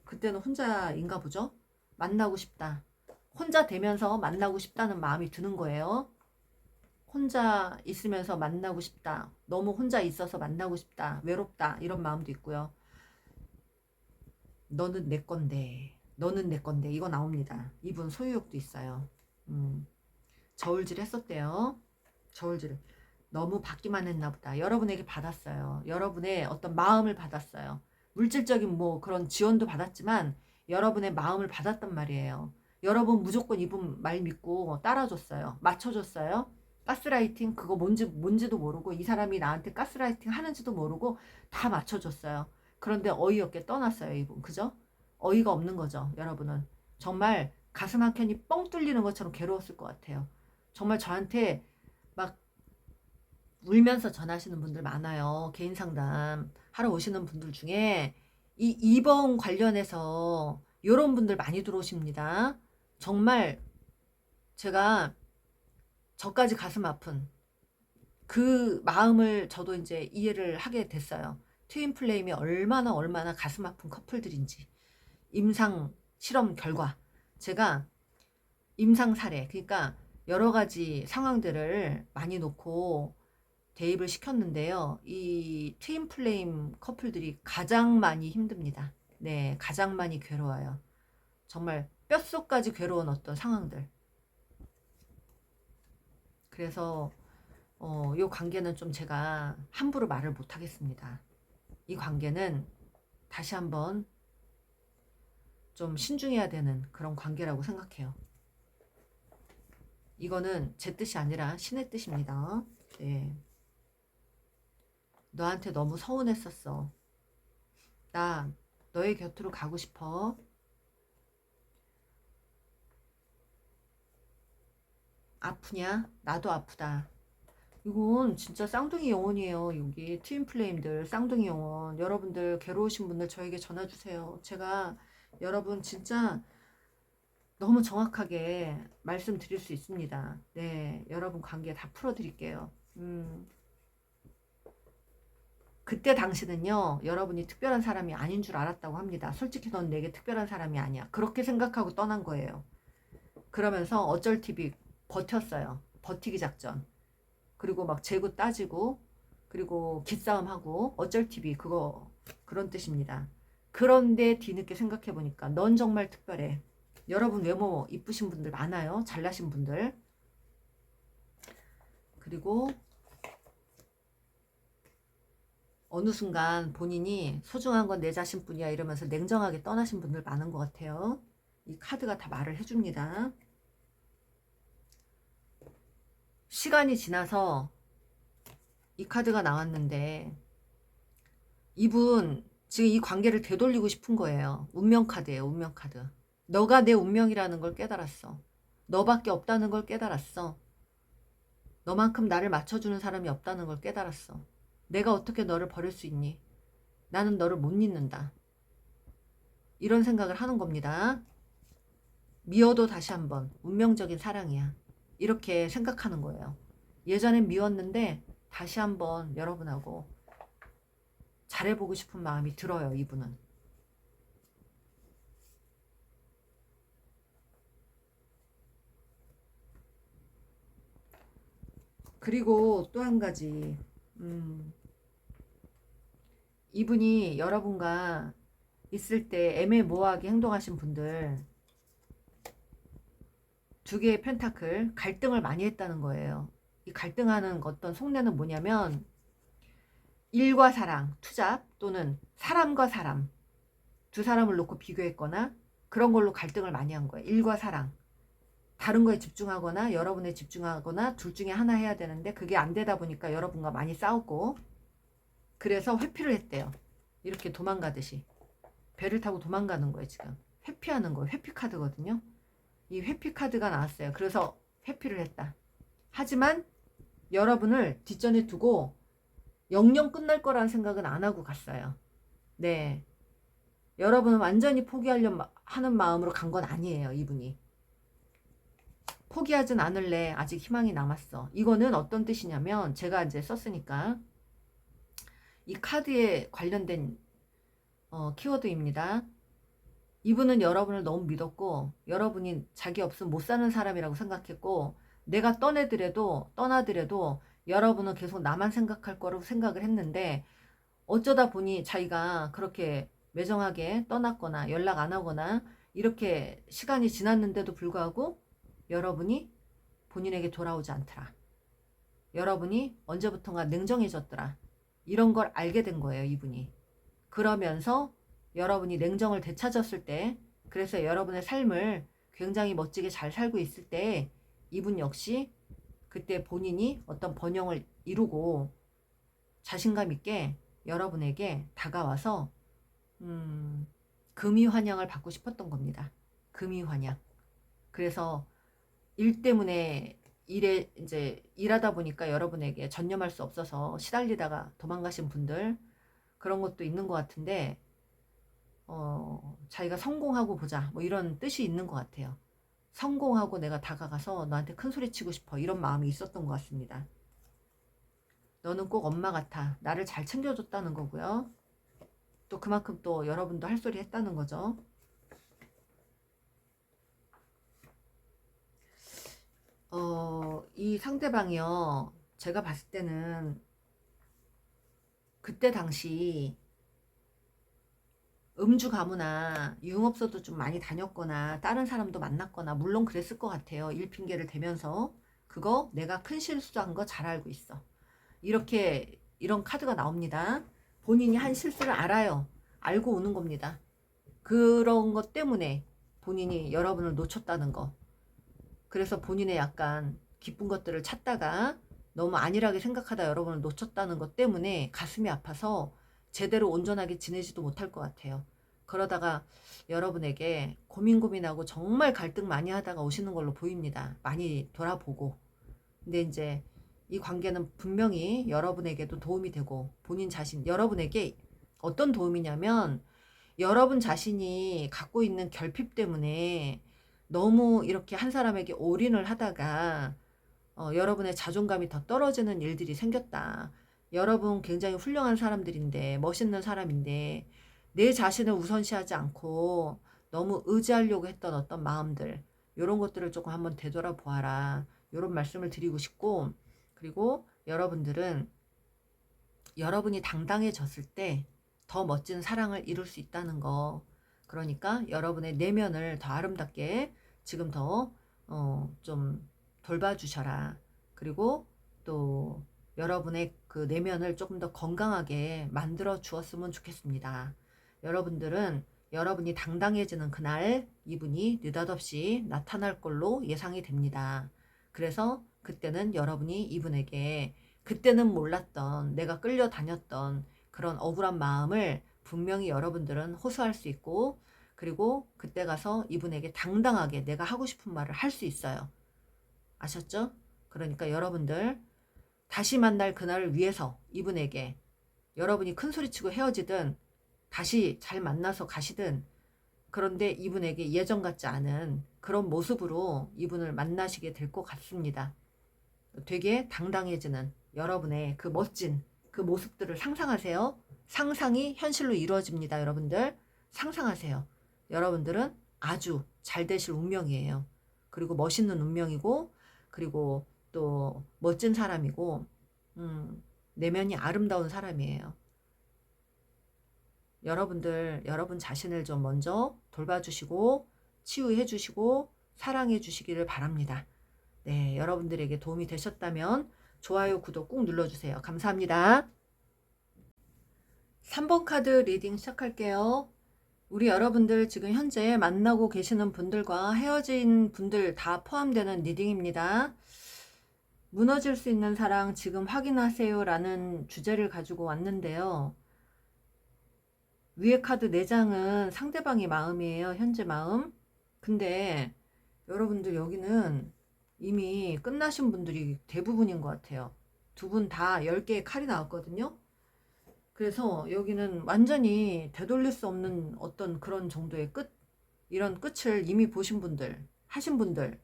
그때는 혼자인가 보죠? 만나고 싶다. 혼자 되면서 만나고 싶다는 마음이 드는 거예요. 혼자 있으면서 만나고 싶다. 너무 혼자 있어서 만나고 싶다. 외롭다. 이런 마음도 있고요. 너는 내 건데. 너는 내 건데. 이거 나옵니다. 이분 소유욕도 있어요. 저울질 했었대요. 저울질. 너무 받기만 했나 보다. 여러분에게 받았어요. 여러분의 어떤 마음을 받았어요. 물질적인 뭐 그런 지원도 받았지만 여러분의 마음을 받았단 말이에요. 여러분 무조건 이분 말 믿고 따라줬어요. 맞춰줬어요. 가스라이팅 그거 뭔지도 모르고 이 사람이 나한테 가스라이팅 하는지도 모르고 다 맞춰줬어요. 그런데 어이없게 떠났어요, 이분. 그죠? 어이가 없는 거죠, 여러분은. 정말 가슴 한 켠이 뻥 뚫리는 것처럼 괴로웠을 것 같아요. 정말 저한테 막 울면서 전하시는 분들 많아요. 개인 상담 하러 오시는 분들 중에 이 입원 관련해서 이런 분들 많이 들어오십니다. 정말 제가 저까지 가슴 아픈 그 마음을 저도 이제 이해를 하게 됐어요. 트윈 플레임이 얼마나 가슴 아픈 커플들인지. 임상 실험 결과 제가 임상 사례 그러니까 여러 가지 상황들을 많이 놓고 대입을 시켰는데요. 이 트윈 플레임 커플들이 가장 많이 힘듭니다. 네, 가장 많이 괴로워요. 정말 뼛속까지 괴로운 어떤 상황들. 그래서 이 관계는 좀 제가 함부로 말을 못 하겠습니다. 이 관계는 다시 한번 좀 신중해야 되는 그런 관계라고 생각해요. 이거는 제 뜻이 아니라 신의 뜻입니다. 네. 너한테 너무 서운했었어. 나 너의 곁으로 가고 싶어. 아프냐? 나도 아프다. 이건 진짜 쌍둥이 영혼이에요. 여기 트윈 플레임들 쌍둥이 영혼. 여러분들 괴로우신 분들 저에게 전화 주세요. 제가 여러분 진짜 너무 정확하게 말씀드릴 수 있습니다. 네, 여러분 관계 다 풀어드릴게요. 그때 당시는요, 여러분이 특별한 사람이 아닌 줄 알았다고 합니다. 솔직히 넌 내게 특별한 사람이 아니야. 그렇게 생각하고 떠난 거예요. 그러면서 어쩔 TV 버텼어요. 버티기 작전. 그리고 막 재고 따지고, 그리고 기싸움하고, 어쩔 TV 그거, 그런 뜻입니다. 그런데 뒤늦게 생각해보니까 넌 정말 특별해. 여러분 외모 이쁘신 분들 많아요. 잘나신 분들. 그리고 어느 순간 본인이 소중한 건 내 자신뿐이야 이러면서 냉정하게 떠나신 분들 많은 것 같아요. 이 카드가 다 말을 해줍니다. 시간이 지나서 이 카드가 나왔는데 이분 지금 이 관계를 되돌리고 싶은 거예요. 운명 카드예요. 운명 카드. 너가 내 운명이라는 걸 깨달았어. 너밖에 없다는 걸 깨달았어. 너만큼 나를 맞춰주는 사람이 없다는 걸 깨달았어. 내가 어떻게 너를 버릴 수 있니? 나는 너를 못 잊는다. 이런 생각을 하는 겁니다. 미워도 다시 한번 운명적인 사랑이야. 이렇게 생각하는 거예요. 예전엔 미웠는데 다시 한번 여러분하고 잘해보고 싶은 마음이 들어요. 이분은. 그리고 또 한 가지 이분이 여러분과 있을 때 애매모호하게 행동하신 분들 두 개의 펜타클 갈등을 많이 했다는 거예요. 이 갈등하는 어떤 속내는 뭐냐면 일과 사랑, 투잡 또는 사람과 사람 두 사람을 놓고 비교했거나 그런 걸로 갈등을 많이 한 거예요. 일과 사랑 다른 거에 집중하거나 여러분에 집중하거나 둘 중에 하나 해야 되는데 그게 안 되다 보니까 여러분과 많이 싸웠고 그래서 회피를 했대요. 이렇게 도망가듯이 배를 타고 도망가는 거예요. 지금 회피하는 거예요. 회피 카드거든요. 이 회피 카드가 나왔어요. 그래서 회피를 했다. 하지만 여러분을 뒷전에 두고 영영 끝날 거라는 생각은 안 하고 갔어요. 네, 여러분은 완전히 포기하려 하는 마음으로 간 건 아니에요. 이분이 포기하진 않을래. 아직 희망이 남았어. 이거는 어떤 뜻이냐면 제가 이제 썼으니까 이 카드에 관련된 키워드입니다. 이분은 여러분을 너무 믿었고 여러분이 자기 없으면 못 사는 사람이라고 생각했고 내가 떠나더라도 여러분은 계속 나만 생각할 거라고 생각을 했는데 어쩌다 보니 자기가 그렇게 매정하게 떠났거나 연락 안 하거나 이렇게 시간이 지났는데도 불구하고 여러분이 본인에게 돌아오지 않더라. 여러분이 언제부턴가 냉정해졌더라. 이런 걸 알게 된 거예요, 이분이. 그러면서 여러분이 냉정을 되찾았을 때, 그래서 여러분의 삶을 굉장히 멋지게 잘 살고 있을 때 이분 역시 그때 본인이 어떤 번영을 이루고 자신감 있게 여러분에게 다가와서 금이 환영을 받고 싶었던 겁니다. 금이 환영. 그래서 일 때문에 이제 일하다 보니까 여러분에게 전념할 수 없어서 시달리다가 도망가신 분들 그런 것도 있는 것 같은데 자기가 성공하고 보자 뭐 이런 뜻이 있는 것 같아요. 성공하고 내가 다가가서 너한테 큰 소리 치고 싶어 이런 마음이 있었던 것 같습니다. 너는 꼭 엄마 같아. 나를 잘 챙겨줬다는 거고요. 또 그만큼 또 여러분도 할 소리 했다는 거죠. 이 상대방이요. 제가 봤을 때는 그때 당시 음주 가무나 유흥업소도 좀 많이 다녔거나 다른 사람도 만났거나 물론 그랬을 것 같아요. 일 핑계를 대면서 그거 내가 큰 실수한 거 잘 알고 있어. 이렇게 이런 카드가 나옵니다. 본인이 한 실수를 알아요. 알고 오는 겁니다. 그런 것 때문에 본인이 여러분을 놓쳤다는 거. 그래서 본인의 약간 기쁜 것들을 찾다가 너무 안일하게 생각하다 여러분을 놓쳤다는 것 때문에 가슴이 아파서 제대로 온전하게 지내지도 못할 것 같아요. 그러다가 여러분에게 고민하고 정말 갈등 많이 하다가 오시는 걸로 보입니다. 많이 돌아보고. 근데 이제 이 관계는 분명히 여러분에게도 도움이 되고 본인 자신, 여러분에게 어떤 도움이냐면 여러분 자신이 갖고 있는 결핍 때문에 너무 이렇게 한 사람에게 올인을 하다가 여러분의 자존감이 더 떨어지는 일들이 생겼다. 여러분 굉장히 훌륭한 사람들인데 멋있는 사람인데 내 자신을 우선시하지 않고 너무 의지하려고 했던 어떤 마음들 이런 것들을 조금 한번 되돌아보아라. 이런 말씀을 드리고 싶고 그리고 여러분들은 여러분이 당당해졌을 때 더 멋진 사랑을 이룰 수 있다는 거. 그러니까 여러분의 내면을 더 아름답게 지금 더 좀 돌봐주셔라. 그리고 또 여러분의 그 내면을 조금 더 건강하게 만들어 주었으면 좋겠습니다. 여러분들은 여러분이 당당해지는 그날 이분이 느닷없이 나타날 걸로 예상이 됩니다. 그래서 그때는 여러분이 이분에게 그때는 몰랐던 내가 끌려다녔던 그런 억울한 마음을 분명히 여러분들은 호소할 수 있고 그리고 그때 가서 이분에게 당당하게 내가 하고 싶은 말을 할 수 있어요. 아셨죠? 그러니까 여러분들 다시 만날 그날을 위해서 이분에게 여러분이 큰 소리치고 헤어지든 다시 잘 만나서 가시든 그런데 이분에게 예전 같지 않은 그런 모습으로 이분을 만나시게 될 것 같습니다. 되게 당당해지는 여러분의 그 멋진 그 모습들을 상상하세요. 상상이 현실로 이루어집니다. 여러분들 상상하세요. 여러분들은 아주 잘 되실 운명이에요. 그리고 멋있는 운명이고 그리고 또 멋진 사람이고 내면이 아름다운 사람이에요. 여러분들 여러분 자신을 좀 먼저 돌봐주시고 치유해 주시고 사랑해 주시기를 바랍니다. 네, 여러분들에게 도움이 되셨다면 좋아요, 구독 꾹 눌러주세요. 감사합니다. 3번 카드 리딩 시작할게요. 우리 여러분들 지금 현재 만나고 계시는 분들과 헤어진 분들 다 포함되는 리딩입니다. 무너질 수 있는 사랑 지금 확인하세요 라는 주제를 가지고 왔는데요. 위에 카드 4장은 상대방의 마음이에요. 현재 마음. 근데 여러분들 여기는 이미 끝나신 분들이 대부분인 것 같아요. 두 분 다 10개의 칼이 나왔거든요. 그래서 여기는 완전히 되돌릴 수 없는 어떤 그런 정도의 끝, 이런 끝을 이미 보신 분들, 하신 분들,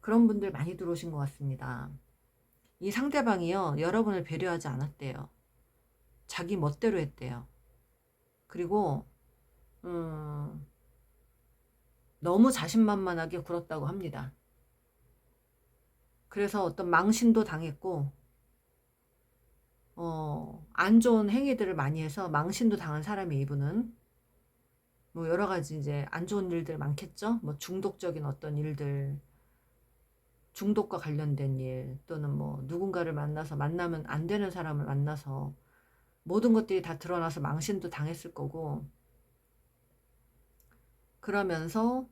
그런 분들 많이 들어오신 것 같습니다. 이 상대방이요, 여러분을 배려하지 않았대요. 자기 멋대로 했대요. 그리고 너무 자신만만하게 굴었다고 합니다. 그래서 어떤 망신도 당했고 안 좋은 행위들을 많이 해서 망신도 당한 사람이 이분은. 뭐 여러 가지 이제 안 좋은 일들 많겠죠. 뭐 중독적인 어떤 일들, 중독과 관련된 일, 또는 뭐 누군가를 만나서 만나면 안 되는 사람을 만나서 모든 것들이 다 드러나서 망신도 당했을 거고, 그러면서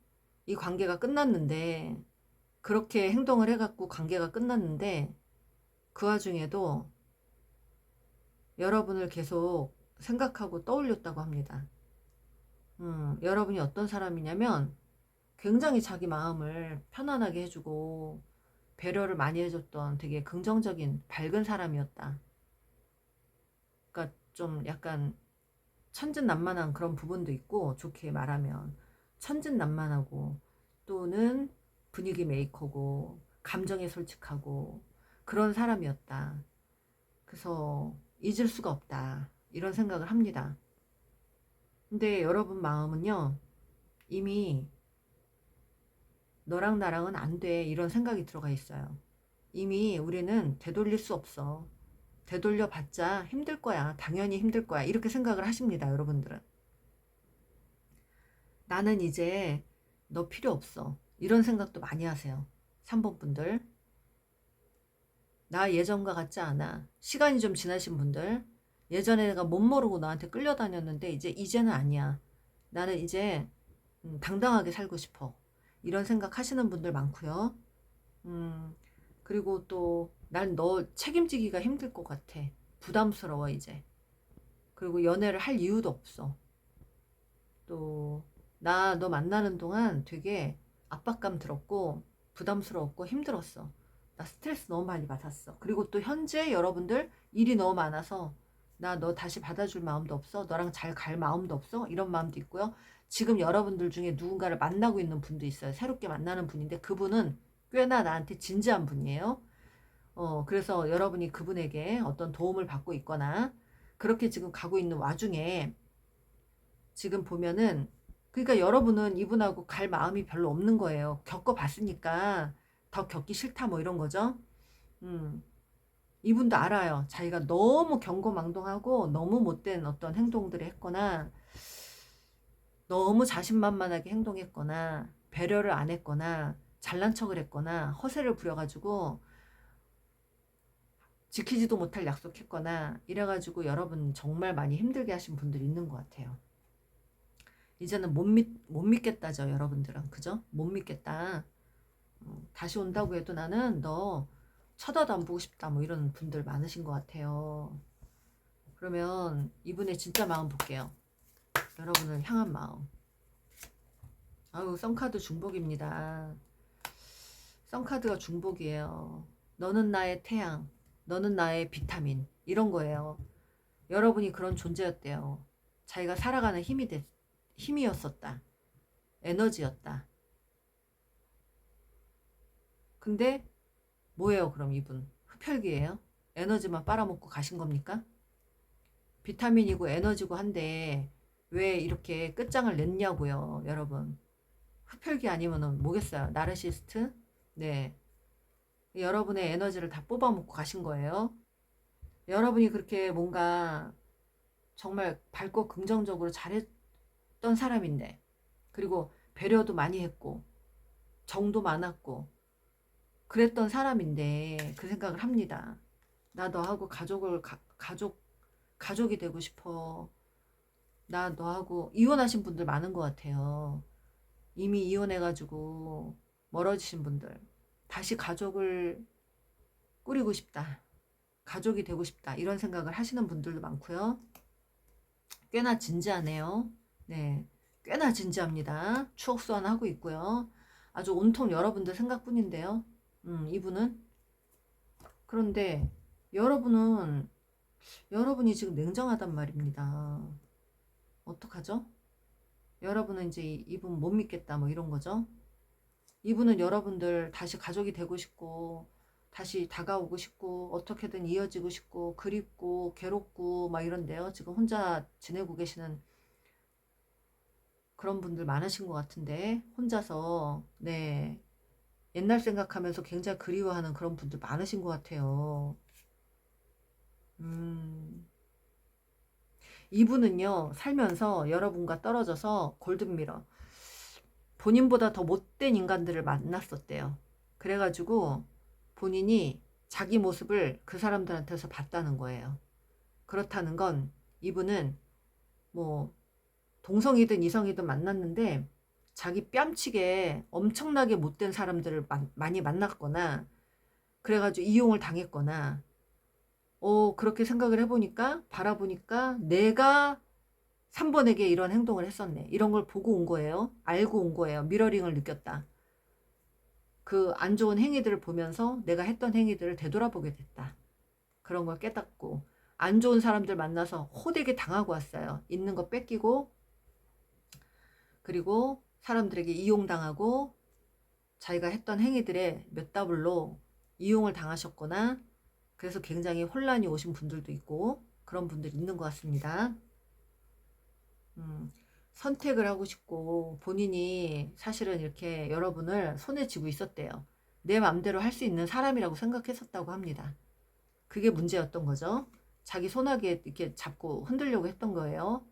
이 관계가 끝났는데, 그렇게 행동을 해갖고 관계가 끝났는데 그 와중에도 여러분을 계속 생각하고 떠올렸다고 합니다. 여러분이 어떤 사람이냐면 굉장히 자기 마음을 편안하게 해주고 배려를 많이 해줬던 되게 긍정적인 밝은 사람이었다. 그러니까 좀 약간 천진난만한 그런 부분도 있고, 좋게 말하면 천진난만하고, 또는 분위기 메이커고 감정에 솔직하고 그런 사람이었다. 그래서 잊을 수가 없다, 이런 생각을 합니다. 근데 여러분 마음은요, 이미 너랑 나랑은 안 돼, 이런 생각이 들어가 있어요. 이미 우리는 되돌릴 수 없어. 되돌려봤자 힘들 거야. 당연히 힘들 거야. 이렇게 생각을 하십니다, 여러분들은. 나는 이제 너 필요 없어. 이런 생각도 많이 하세요. 3번 분들. 나 예전과 같지 않아. 시간이 좀 지나신 분들. 예전에 내가 못 모르고 너한테 끌려다녔는데 이제는 아니야. 나는 이제 당당하게 살고 싶어. 이런 생각 하시는 분들 많고요. 그리고 또 난 너 책임지기가 힘들 것 같아. 부담스러워 이제. 그리고 연애를 할 이유도 없어. 또 나 너 만나는 동안 되게 압박감 들었고 부담스러웠고 힘들었어. 나 스트레스 너무 많이 받았어. 그리고 또 현재 여러분들 일이 너무 많아서 나 너 다시 받아줄 마음도 없어. 너랑 잘 갈 마음도 없어. 이런 마음도 있고요. 지금 여러분들 중에 누군가를 만나고 있는 분도 있어요. 새롭게 만나는 분인데 그분은 꽤나 나한테 진지한 분이에요. 그래서 여러분이 그분에게 어떤 도움을 받고 있거나 그렇게 지금 가고 있는 와중에 지금 보면은, 그러니까 여러분은 이분하고 갈 마음이 별로 없는 거예요. 겪어봤으니까 더 겪기 싫다 뭐 이런 거죠. 음, 이분도 알아요. 자기가 너무 경거망동하고 너무 못된 어떤 행동들을 했거나 너무 자신만만하게 행동했거나 배려를 안 했거나 잘난 척을 했거나 허세를 부려가지고 지키지도 못할 약속했거나 이래가지고 여러분 정말 많이 힘들게 하신 분들이 있는 것 같아요. 이제는 못 믿겠다죠, 여러분들은. 그죠? 못 믿겠다. 다시 온다고 해도 나는 너 쳐다도 안 보고 싶다, 뭐 이런 분들 많으신 것 같아요. 그러면 이분의 진짜 마음 볼게요. 여러분을 향한 마음. 아유, 썬카드 중복입니다. 썬카드가 중복이에요. 너는 나의 태양, 너는 나의 비타민, 이런 거예요. 여러분이 그런 존재였대요. 자기가 살아가는 힘이었었다. 에너지였다. 근데 뭐예요, 그럼 이분? 흡혈귀예요? 에너지만 빨아먹고 가신 겁니까? 비타민이고 에너지고 한데 왜 이렇게 끝장을 냈냐고요, 여러분. 흡혈귀 아니면은 뭐겠어요? 나르시스트? 네. 여러분의 에너지를 다 뽑아먹고 가신 거예요. 여러분이 그렇게 뭔가 정말 밝고 긍정적으로 잘했던 사람인데, 그리고 배려도 많이 했고 정도 많았고 그랬던 사람인데 그 생각을 합니다. 나 너하고 가족이 되고 싶어. 나 너하고 이혼하신 분들 많은 것 같아요. 이미 이혼해가지고 멀어지신 분들. 다시 가족을 꾸리고 싶다. 가족이 되고 싶다. 이런 생각을 하시는 분들도 많고요. 꽤나 진지하네요. 네. 꽤나 진지합니다. 추억 소환하고 있고요. 아주 온통 여러분들 생각뿐인데요. 이분은. 그런데 여러분이 지금 냉정하단 말입니다. 어떡하죠? 여러분은 이제 이분 못 믿겠다 뭐 이런 거죠. 이분은 여러분들 다시 가족이 되고 싶고 다시 다가오고 싶고 어떻게든 이어지고 싶고 그립고 괴롭고 막 이런데요. 지금 혼자 지내고 계시는 그런 분들 많으신 것 같은데 혼자서 네 옛날 생각하면서 굉장히 그리워하는 그런 분들 많으신 것 같아요. 음, 이분은요 살면서 여러분과 떨어져서 골든미러 본인보다 더 못된 인간들을 만났었대요. 그래가지고 본인이 자기 모습을 그 사람들한테서 봤다는 거예요. 그렇다는 건 이분은 뭐 동성이든 이성이든 만났는데 자기 뺨치게 엄청나게 못된 사람들을 많이 만났거나 그래가지고 이용을 당했거나 그렇게 생각을 해보니까 바라보니까 내가 3번에게 이런 행동을 했었네. 이런 걸 보고 온 거예요. 알고 온 거예요. 미러링을 느꼈다. 그 안 좋은 행위들을 보면서 내가 했던 행위들을 되돌아보게 됐다. 그런 걸 깨닫고 안 좋은 사람들 만나서 호되게 당하고 왔어요. 있는 거 뺏기고 그리고 사람들에게 이용당하고 자기가 했던 행위들에 몇 더블로 이용을 당하셨거나 그래서 굉장히 혼란이 오신 분들도 있고 그런 분들이 있는 것 같습니다. 선택을 하고 싶고 본인이 사실은 이렇게 여러분을 손에 쥐고 있었대요. 내 맘대로 할 수 있는 사람이라고 생각했었다고 합니다. 그게 문제였던 거죠. 자기 손아귀에 이렇게 잡고 흔들려고 했던 거예요.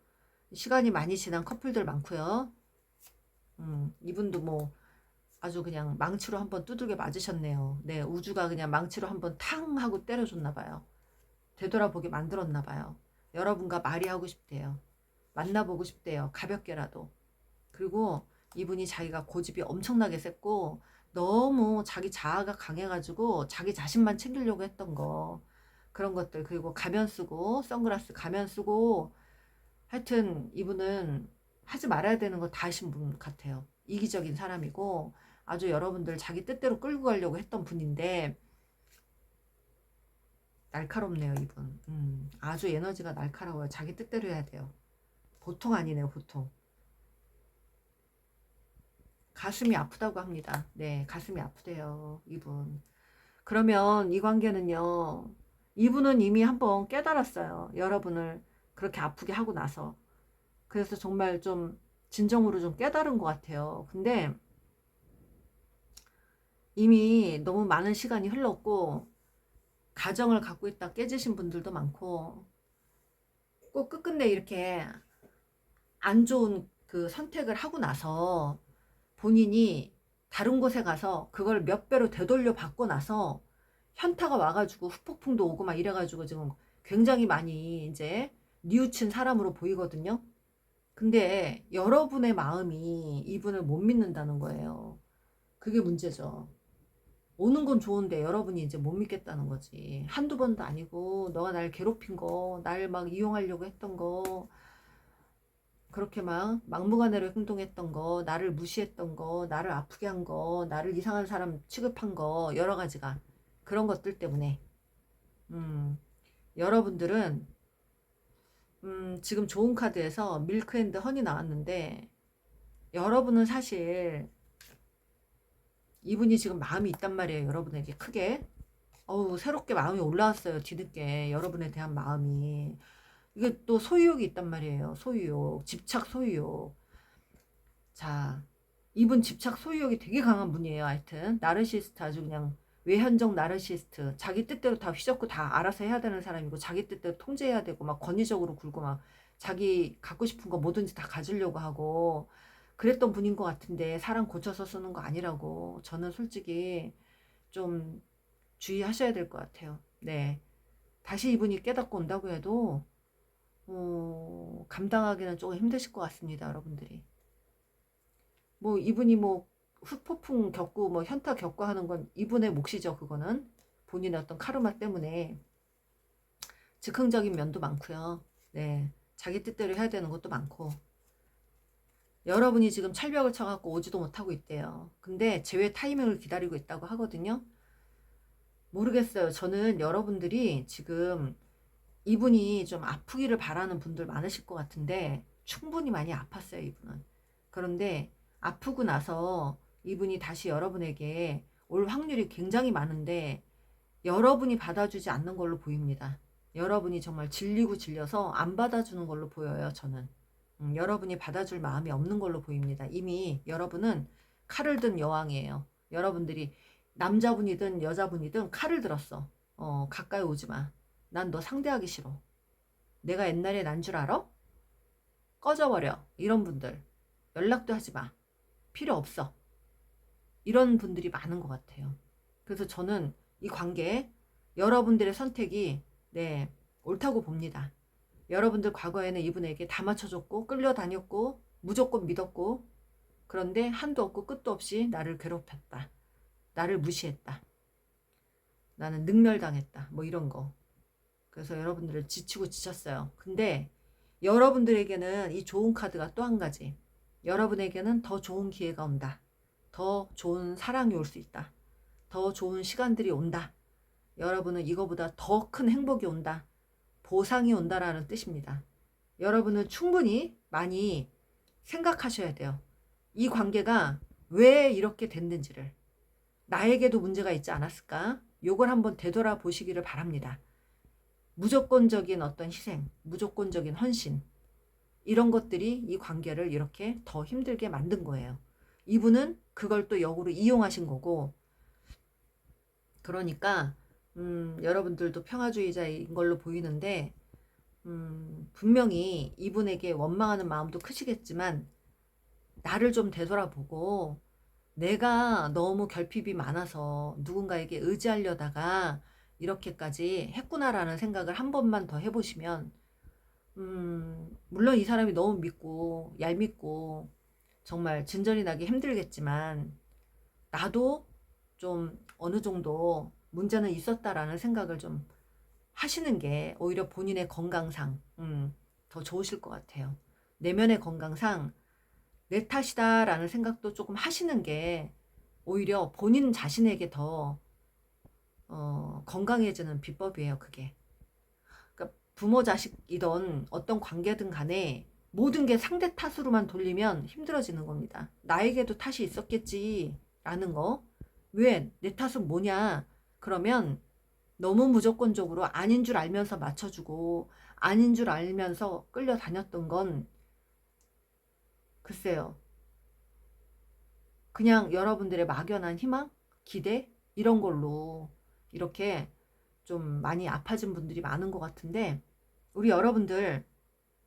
시간이 많이 지난 커플들 많고요. 이분도 뭐 아주 그냥 망치로 한번 두들겨 맞으셨네요. 네, 우주가 그냥 망치로 한번 탕 하고 때려줬나 봐요. 되돌아보게 만들었나 봐요. 여러분과 말이 하고 싶대요. 만나보고 싶대요. 가볍게라도. 그리고 이분이 자기가 고집이 엄청나게 셌고 너무 자기 자아가 강해가지고 자기 자신만 챙기려고 했던 거 그런 것들 그리고 가면 쓰고 선글라스 가면 쓰고 하여튼 이분은 하지 말아야 되는 거 다 하신 분 같아요. 이기적인 사람이고 아주 여러분들 자기 뜻대로 끌고 가려고 했던 분인데 날카롭네요 이분. 아주 에너지가 날카로워요. 자기 뜻대로 해야 돼요. 보통 아니네요 보통. 가슴이 아프다고 합니다. 네 가슴이 아프대요 이분. 그러면 이 관계는요 이분은 이미 한번 깨달았어요. 여러분을 그렇게 아프게 하고 나서. 그래서 정말 좀 진정으로 좀 깨달은 것 같아요. 근데 이미 너무 많은 시간이 흘렀고 가정을 갖고 있다 깨지신 분들도 많고 꼭 끝끝내 이렇게 안 좋은 그 선택을 하고 나서 본인이 다른 곳에 가서 그걸 몇 배로 되돌려 받고 나서 현타가 와가지고 후폭풍도 오고 막 이래가지고 지금 굉장히 많이 이제 뉘우친 사람으로 보이거든요. 근데 여러분의 마음이 이분을 못 믿는다는 거예요. 그게 문제죠. 오는 건 좋은데 여러분이 이제 못 믿겠다는 거지. 한두 번도 아니고 너가 날 괴롭힌 거, 날 막 이용하려고 했던 거, 그렇게 막 막무가내로 행동했던 거, 나를 무시했던 거, 나를 아프게 한 거, 나를 이상한 사람 취급한 거, 여러 가지가 그런 것들 때문에 여러분들은 지금 좋은 카드에서 밀크 앤드 허니 나왔는데 여러분은 사실 이분이 지금 마음이 있단 말이에요. 여러분에게 크게. 새롭게 마음이 올라왔어요. 뒤늦게 여러분에 대한 마음이. 이게 또 소유욕이 있단 말이에요. 소유욕, 집착 소유욕. 자, 이분 집착 소유욕이 되게 강한 분이에요. 하여튼 나르시스트 아주 그냥 외현적 나르시스트. 자기 뜻대로 다 휘젓고 다 알아서 해야 되는 사람이고 자기 뜻대로 통제해야 되고 막 권위적으로 굴고 막 자기 갖고 싶은 거 뭐든지 다 가지려고 하고 그랬던 분인 것 같은데 사람 고쳐서 쓰는 거 아니라고 저는 솔직히 좀 주의하셔야 될 것 같아요. 네. 다시 이분이 깨닫고 온다고 해도 감당하기는 조금 힘드실 것 같습니다. 여러분들이. 뭐 이분이 뭐 후폭풍 겪고 뭐 현타 겪고 하는 건 이분의 몫이죠. 그거는 본인의 어떤 카르마 때문에 즉흥적인 면도 많고요. 네, 자기 뜻대로 해야 되는 것도 많고 여러분이 지금 철벽을 쳐갖고 오지도 못하고 있대요. 근데 제외 타이밍을 기다리고 있다고 하거든요. 모르겠어요. 저는 여러분들이 지금 이분이 좀 아프기를 바라는 분들 많으실 것 같은데 충분히 많이 아팠어요. 이분은. 그런데 아프고 나서 이분이 다시 여러분에게 올 확률이 굉장히 많은데 여러분이 받아주지 않는 걸로 보입니다. 여러분이 정말 질리고 질려서 안 받아주는 걸로 보여요, 저는. 여러분이 받아줄 마음이 없는 걸로 보입니다. 이미 여러분은 칼을 든 여왕이에요. 여러분들이 남자분이든 여자분이든 칼을 들었어. 가까이 오지 마. 난 너 상대하기 싫어. 내가 옛날에 난 줄 알아? 꺼져버려. 이런 분들. 연락도 하지 마. 필요 없어. 이런 분들이 많은 것 같아요. 그래서 저는 이 관계에 여러분들의 선택이 네, 옳다고 봅니다. 여러분들 과거에는 이분에게 다 맞춰줬고 끌려다녔고 무조건 믿었고 그런데 한도 없고 끝도 없이 나를 괴롭혔다. 나를 무시했다. 나는 능멸당했다. 뭐 이런 거. 그래서 여러분들을 지치고 지쳤어요. 근데 여러분들에게는 이 좋은 카드가 또 한 가지. 여러분에게는 더 좋은 기회가 온다. 더 좋은 사랑이 올 수 있다. 더 좋은 시간들이 온다. 여러분은 이거보다 더 큰 행복이 온다. 보상이 온다라는 뜻입니다. 여러분은 충분히 많이 생각하셔야 돼요. 이 관계가 왜 이렇게 됐는지를. 나에게도 문제가 있지 않았을까? 요걸 한번 되돌아보시기를 바랍니다. 무조건적인 어떤 희생, 무조건적인 헌신 이런 것들이 이 관계를 이렇게 더 힘들게 만든 거예요. 이분은 그걸 또 역으로 이용하신 거고 그러니까 여러분들도 평화주의자인 걸로 보이는데 분명히 이분에게 원망하는 마음도 크시겠지만 나를 좀 되돌아보고 내가 너무 결핍이 많아서 누군가에게 의지하려다가 이렇게까지 했구나라는 생각을 한 번만 더 해보시면 물론 이 사람이 너무 믿고 얄밉고 정말 진전이 나기 힘들겠지만 나도 좀 어느 정도 문제는 있었다라는 생각을 좀 하시는 게 오히려 본인의 건강상 더 좋으실 것 같아요. 내면의 건강상 내 탓이다라는 생각도 조금 하시는 게 오히려 본인 자신에게 더 건강해지는 비법이에요, 그게. 그러니까 부모 자식이던 어떤 관계든 간에 모든 게 상대 탓으로만 돌리면 힘들어지는 겁니다. 나에게도 탓이 있었겠지라는 거. 왜? 내 탓은 뭐냐? 그러면 너무 무조건적으로 아닌 줄 알면서 맞춰주고 아닌 줄 알면서 끌려다녔던 건 글쎄요. 그냥 여러분들의 막연한 희망, 기대 이런 걸로 이렇게 좀 많이 아파진 분들이 많은 것 같은데 우리 여러분들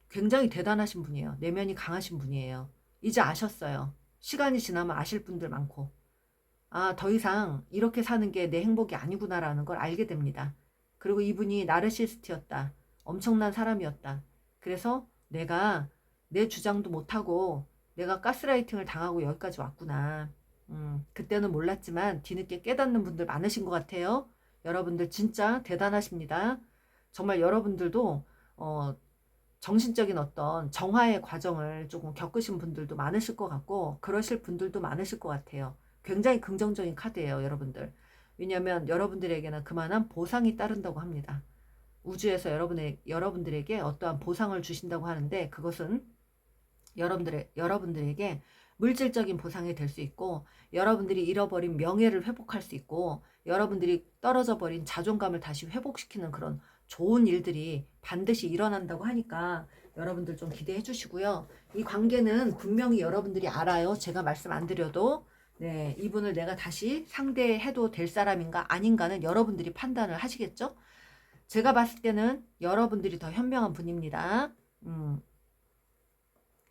굉장히 대단하신 분이에요. 내면이 강하신 분이에요. 이제 아셨어요. 시간이 지나면 아실 분들 많고 아, 더 이상 이렇게 사는 게 내 행복이 아니구나라는 걸 알게 됩니다. 그리고 이분이 나르시스트였다. 엄청난 사람이었다. 그래서 내가 내 주장도 못하고 내가 가스라이팅을 당하고 여기까지 왔구나. 그때는 몰랐지만 뒤늦게 깨닫는 분들 많으신 것 같아요. 여러분들 진짜 대단하십니다. 정말 여러분들도 정신적인 어떤 정화의 과정을 조금 겪으신 분들도 많으실 것 같고 그러실 분들도 많으실 것 같아요. 굉장히 긍정적인 카드예요, 여러분들. 왜냐하면 여러분들에게는 그만한 보상이 따른다고 합니다. 우주에서 여러분들에게 어떠한 보상을 주신다고 하는데 그것은 여러분들에게 물질적인 보상이 될 수 있고 여러분들이 잃어버린 명예를 회복할 수 있고 여러분들이 떨어져 버린 자존감을 다시 회복시키는 그런 좋은 일들이 반드시 일어난다고 하니까 여러분들 좀 기대해 주시고요. 이 관계는 분명히 여러분들이 알아요. 제가 말씀 안 드려도 네, 이분을 내가 다시 상대해도 될 사람인가 아닌가는 여러분들이 판단을 하시겠죠? 제가 봤을 때는 여러분들이 더 현명한 분입니다.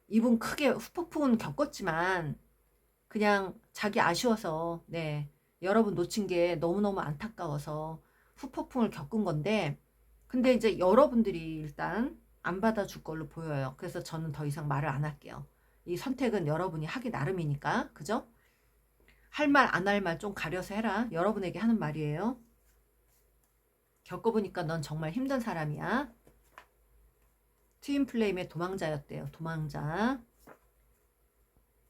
이분 크게 후폭풍은 겪었지만 그냥 자기 아쉬워서 네, 여러분 놓친 게 너무너무 안타까워서 후폭풍을 겪은 건데 근데 이제 여러분들이 일단 안 받아줄 걸로 보여요. 그래서 저는 더 이상 말을 안 할게요. 이 선택은 여러분이 하기 나름이니까 그죠? 할 말 안 할 말 좀 가려서 해라. 여러분에게 하는 말이에요. 겪어보니까 넌 정말 힘든 사람이야. 트윈 플레임의 도망자였대요. 도망자.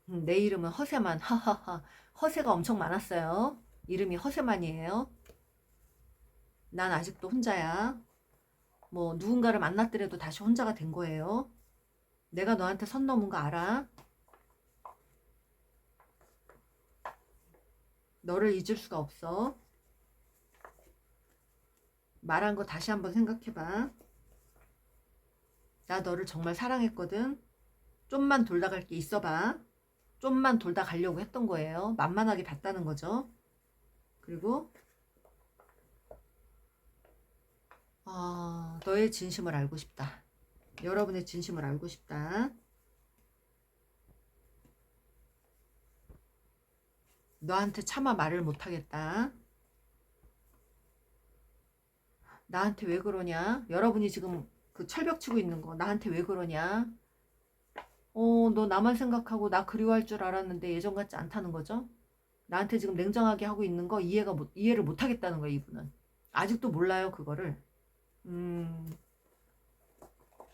내 이름은 허세만. 하하하. 허세가 엄청 많았어요. 이름이 허세만이에요. 난 아직도 혼자야. 뭐 누군가를 만났더라도 다시 혼자가 된 거예요. 내가 너한테 선 넘은 거 알아? 너를 잊을 수가 없어. 말한 거 다시 한번 생각해봐. 나 너를 정말 사랑했거든. 좀만 돌다 갈 게 있어봐. 좀만 돌다 가려고 했던 거예요. 만만하게 봤다는 거죠. 그리고 너의 진심을 알고 싶다. 여러분의 진심을 알고 싶다. 너한테 차마 말을 못하겠다. 나한테 왜 그러냐? 여러분이 지금 그 철벽 치고 있는 거 나한테 왜 그러냐? 너 나만 생각하고 나 그리워할 줄 알았는데 예전 같지 않다는 거죠? 나한테 지금 냉정하게 하고 있는 거 이해를 못 하겠다는 거예요, 이분은. 아직도 몰라요, 그거를.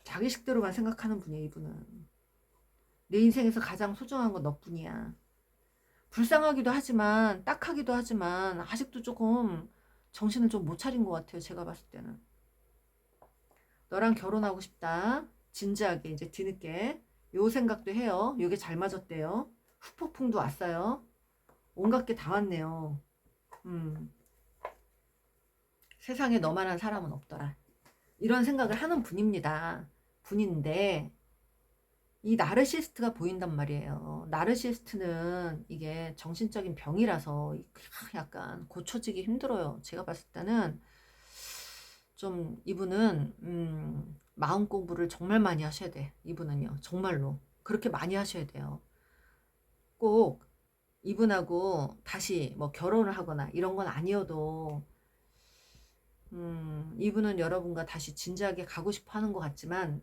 자기 식대로만 생각하는 분이에요, 이분은. 내 인생에서 가장 소중한 건 너뿐이야. 불쌍하기도 하지만 딱하기도 하지만 아직도 조금 정신을 좀 못 차린 것 같아요, 제가 봤을 때는. 너랑 결혼하고 싶다. 진지하게 이제 뒤늦게 요 생각도 해요. 요게 잘 맞았대요. 후폭풍도 왔어요. 온갖 게 다 왔네요. 세상에 너만한 사람은 없더라. 이런 생각을 하는 분입니다. 분인데 이 나르시스트가 보인단 말이에요. 나르시스트는 이게 정신적인 병이라서 약간 고쳐지기 힘들어요. 제가 봤을 때는 좀 이분은 마음 공부를 정말 많이 하셔야 돼. 이분은요. 정말로. 그렇게 많이 하셔야 돼요. 꼭 이분하고 다시 뭐 결혼을 하거나 이런 건 아니어도 이분은 여러분과 다시 진지하게 가고 싶어 하는 것 같지만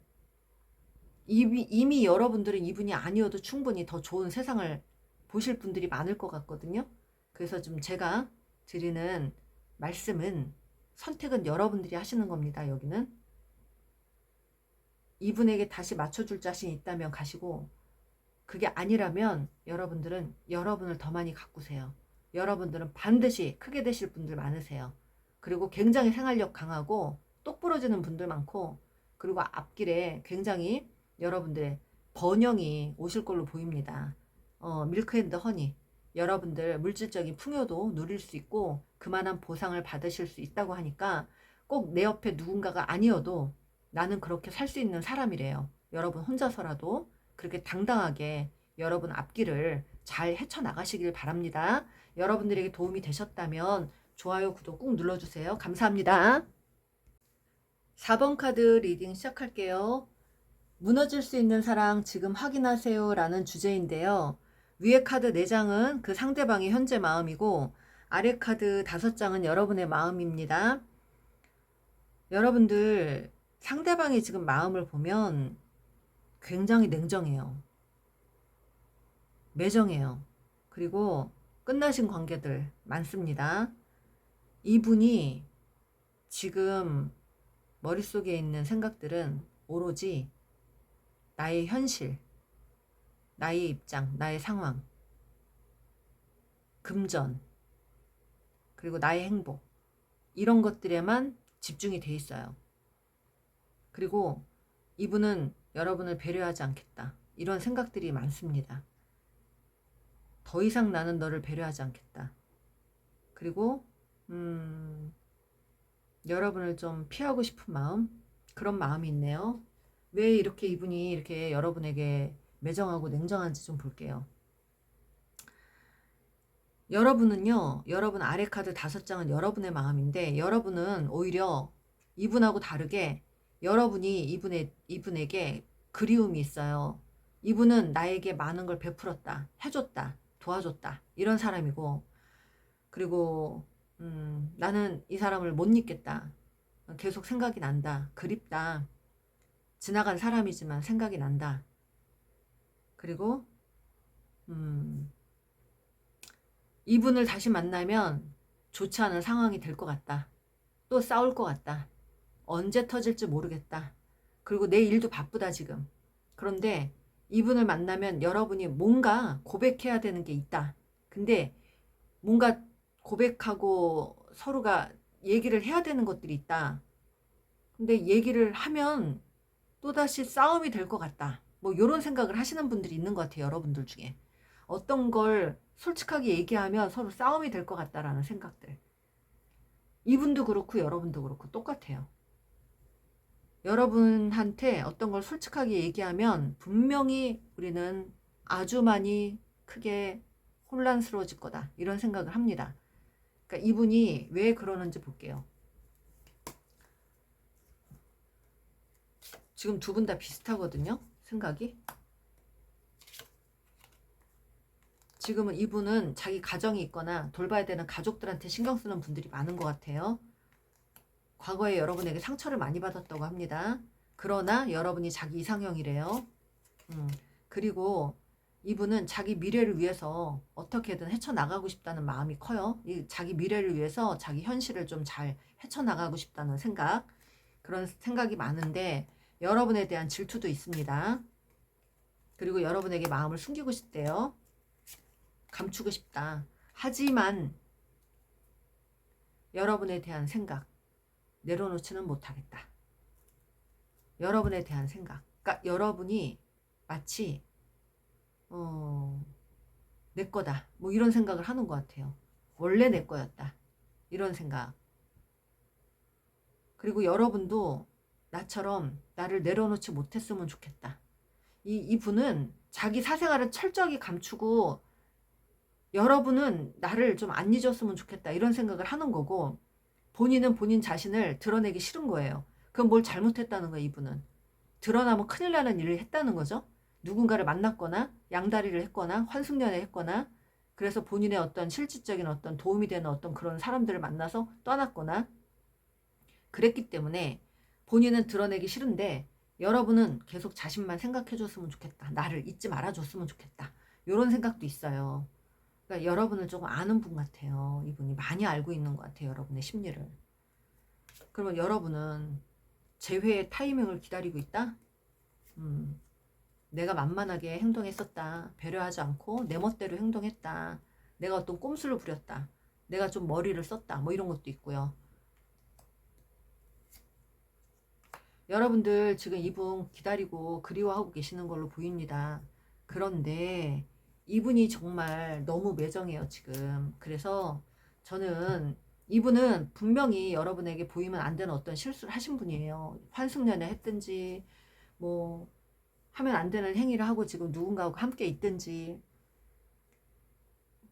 이미 여러분들은 이분이 아니어도 충분히 더 좋은 세상을 보실 분들이 많을 것 같거든요. 그래서 좀 제가 드리는 말씀은 선택은 여러분들이 하시는 겁니다. 여기는 이분에게 다시 맞춰줄 자신이 있다면 가시고 그게 아니라면 여러분들은 여러분을 더 많이 가꾸세요. 여러분들은 반드시 크게 되실 분들 많으세요. 그리고 굉장히 생활력 강하고 똑부러지는 분들 많고 그리고 앞길에 굉장히 여러분들의 번영이 오실 걸로 보입니다. 밀크앤드 허니 여러분들 물질적인 풍요도 누릴 수 있고 그만한 보상을 받으실 수 있다고 하니까 꼭 내 옆에 누군가가 아니어도 나는 그렇게 살 수 있는 사람이래요. 여러분 혼자서라도 그렇게 당당하게 여러분 앞길을 잘 헤쳐나가시길 바랍니다. 여러분들에게 도움이 되셨다면 좋아요, 구독 꾹 눌러주세요. 감사합니다. 4번 카드 리딩 시작할게요. 무너질 수 있는 사랑 지금 확인하세요 라는 주제인데요. 위에 카드 4장은 그 상대방의 현재 마음이고 아래 카드 5장은 여러분의 마음입니다. 여러분들 상대방의 지금 마음을 보면 굉장히 냉정해요. 매정해요. 그리고 끝나신 관계들 많습니다. 이분이 지금 머릿속에 있는 생각들은 오로지 나의 현실, 나의 입장, 나의 상황, 금전, 그리고 나의 행복 이런 것들에만 집중이 돼 있어요. 그리고 이분은 여러분을 배려하지 않겠다. 이런 생각들이 많습니다. 더 이상 나는 너를 배려하지 않겠다. 그리고 여러분을 좀 피하고 싶은 마음? 그런 마음이 있네요. 왜 이렇게 이분이 이렇게 여러분에게 매정하고 냉정한지 좀 볼게요. 여러분은요, 여러분 아래 카드 5장은 여러분의 마음인데 여러분은 오히려 이분하고 다르게 여러분이 이분에게 그리움이 있어요. 이분은 나에게 많은 걸 베풀었다, 해줬다, 도와줬다 이런 사람이고 그리고 나는 이 사람을 못 잊겠다. 계속 생각이 난다. 그립다. 지나간 사람이지만 생각이 난다. 그리고 이분을 다시 만나면 좋지 않은 상황이 될 것 같다. 또 싸울 것 같다. 언제 터질지 모르겠다. 그리고 내 일도 바쁘다 지금. 그런데 이분을 만나면 여러분이 뭔가 고백해야 되는 게 있다. 근데 뭔가 고백하고 서로가 얘기를 해야 되는 것들이 있다. 근데 얘기를 하면 또다시 싸움이 될 것 같다. 뭐 이런 생각을 하시는 분들이 있는 것 같아요. 여러분들 중에. 어떤 걸 솔직하게 얘기하면 서로 싸움이 될 것 같다라는 생각들. 이분도 그렇고 여러분도 그렇고 똑같아요. 여러분한테 어떤 걸 솔직하게 얘기하면 분명히 우리는 아주 많이 크게 혼란스러워질 거다. 이런 생각을 합니다. 그러니까 이분이 왜 그러는지 볼게요. 지금 두 분 다 비슷하거든요. 생각이. 지금은 이분은 자기 가정이 있거나 돌봐야 되는 가족들한테 신경 쓰는 분들이 많은 것 같아요. 과거에 여러분에게 상처를 많이 받았다고 합니다. 그러나 여러분이 자기 이상형이래요. 그리고 이분은 자기 미래를 위해서 어떻게든 헤쳐나가고 싶다는 마음이 커요. 자기 미래를 위해서 자기 현실을 좀 잘 헤쳐나가고 싶다는 생각, 그런 생각이 많은데 여러분에 대한 질투도 있습니다. 그리고 여러분에게 마음을 숨기고 싶대요. 감추고 싶다. 하지만 여러분에 대한 생각 내려놓지는 못하겠다. 여러분에 대한 생각. 그러니까 여러분이 마치 내 거다. 뭐 이런 생각을 하는 것 같아요. 원래 내 거였다. 이런 생각. 그리고 여러분도 나처럼 나를 내려놓지 못했으면 좋겠다. 이분은 자기 사생활을 철저하게 감추고 여러분은 나를 좀 안 잊었으면 좋겠다. 이런 생각을 하는 거고 본인은 본인 자신을 드러내기 싫은 거예요. 그럼 뭘 잘못했다는 거예요, 이분은. 드러나면 큰일 나는 일을 했다는 거죠. 누군가를 만났거나 양다리를 했거나 환승연애 했거나 그래서 본인의 어떤 실질적인 어떤 도움이 되는 어떤 그런 사람들을 만나서 떠났거나 그랬기 때문에 본인은 드러내기 싫은데 여러분은 계속 자신만 생각해 줬으면 좋겠다. 나를 잊지 말아 줬으면 좋겠다. 이런 생각도 있어요. 그러니까 여러분을 조금 아는 분 같아요. 이분이 많이 알고 있는 것 같아요. 여러분의 심리를. 그러면 여러분은 재회의 타이밍을 기다리고 있다? 내가 만만하게 행동했었다. 배려하지 않고 내 멋대로 행동했다. 내가 어떤 꼼수를 부렸다. 내가 좀 머리를 썼다. 뭐 이런 것도 있고요. 여러분들 지금 이분 기다리고 그리워하고 계시는 걸로 보입니다. 그런데 이분이 정말 너무 매정해요, 지금. 그래서 저는 이분은 분명히 여러분에게 보이면 안 되는 어떤 실수를 하신 분이에요. 환승연애 했든지 뭐 하면 안 되는 행위를 하고 지금 누군가하고 함께 있든지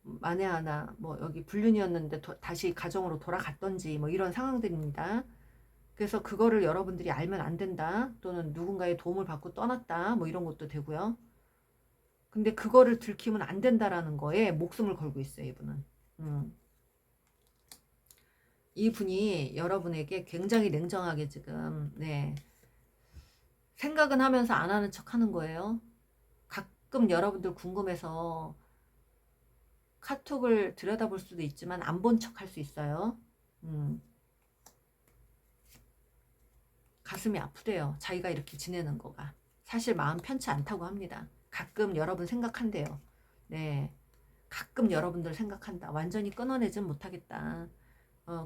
만에 하나 뭐 여기 불륜이었는데 다시 가정으로 돌아갔던지 뭐 이런 상황들입니다. 그래서 그거를 여러분들이 알면 안 된다. 또는 누군가의 도움을 받고 떠났다. 뭐 이런 것도 되고요. 근데 그거를 들키면 안 된다라는 거에 목숨을 걸고 있어요, 이분은. 이분이 여러분에게 굉장히 냉정하게 지금, 네. 생각은 하면서 안 하는 척 하는 거예요. 가끔 여러분들 궁금해서 카톡을 들여다볼 수도 있지만 안 본 척 할 수 있어요. 가슴이 아프대요. 자기가 이렇게 지내는 거가. 사실 마음 편치 않다고 합니다. 가끔 여러분 생각한대요. 네. 가끔 여러분들 생각한다. 완전히 끊어내진 못하겠다.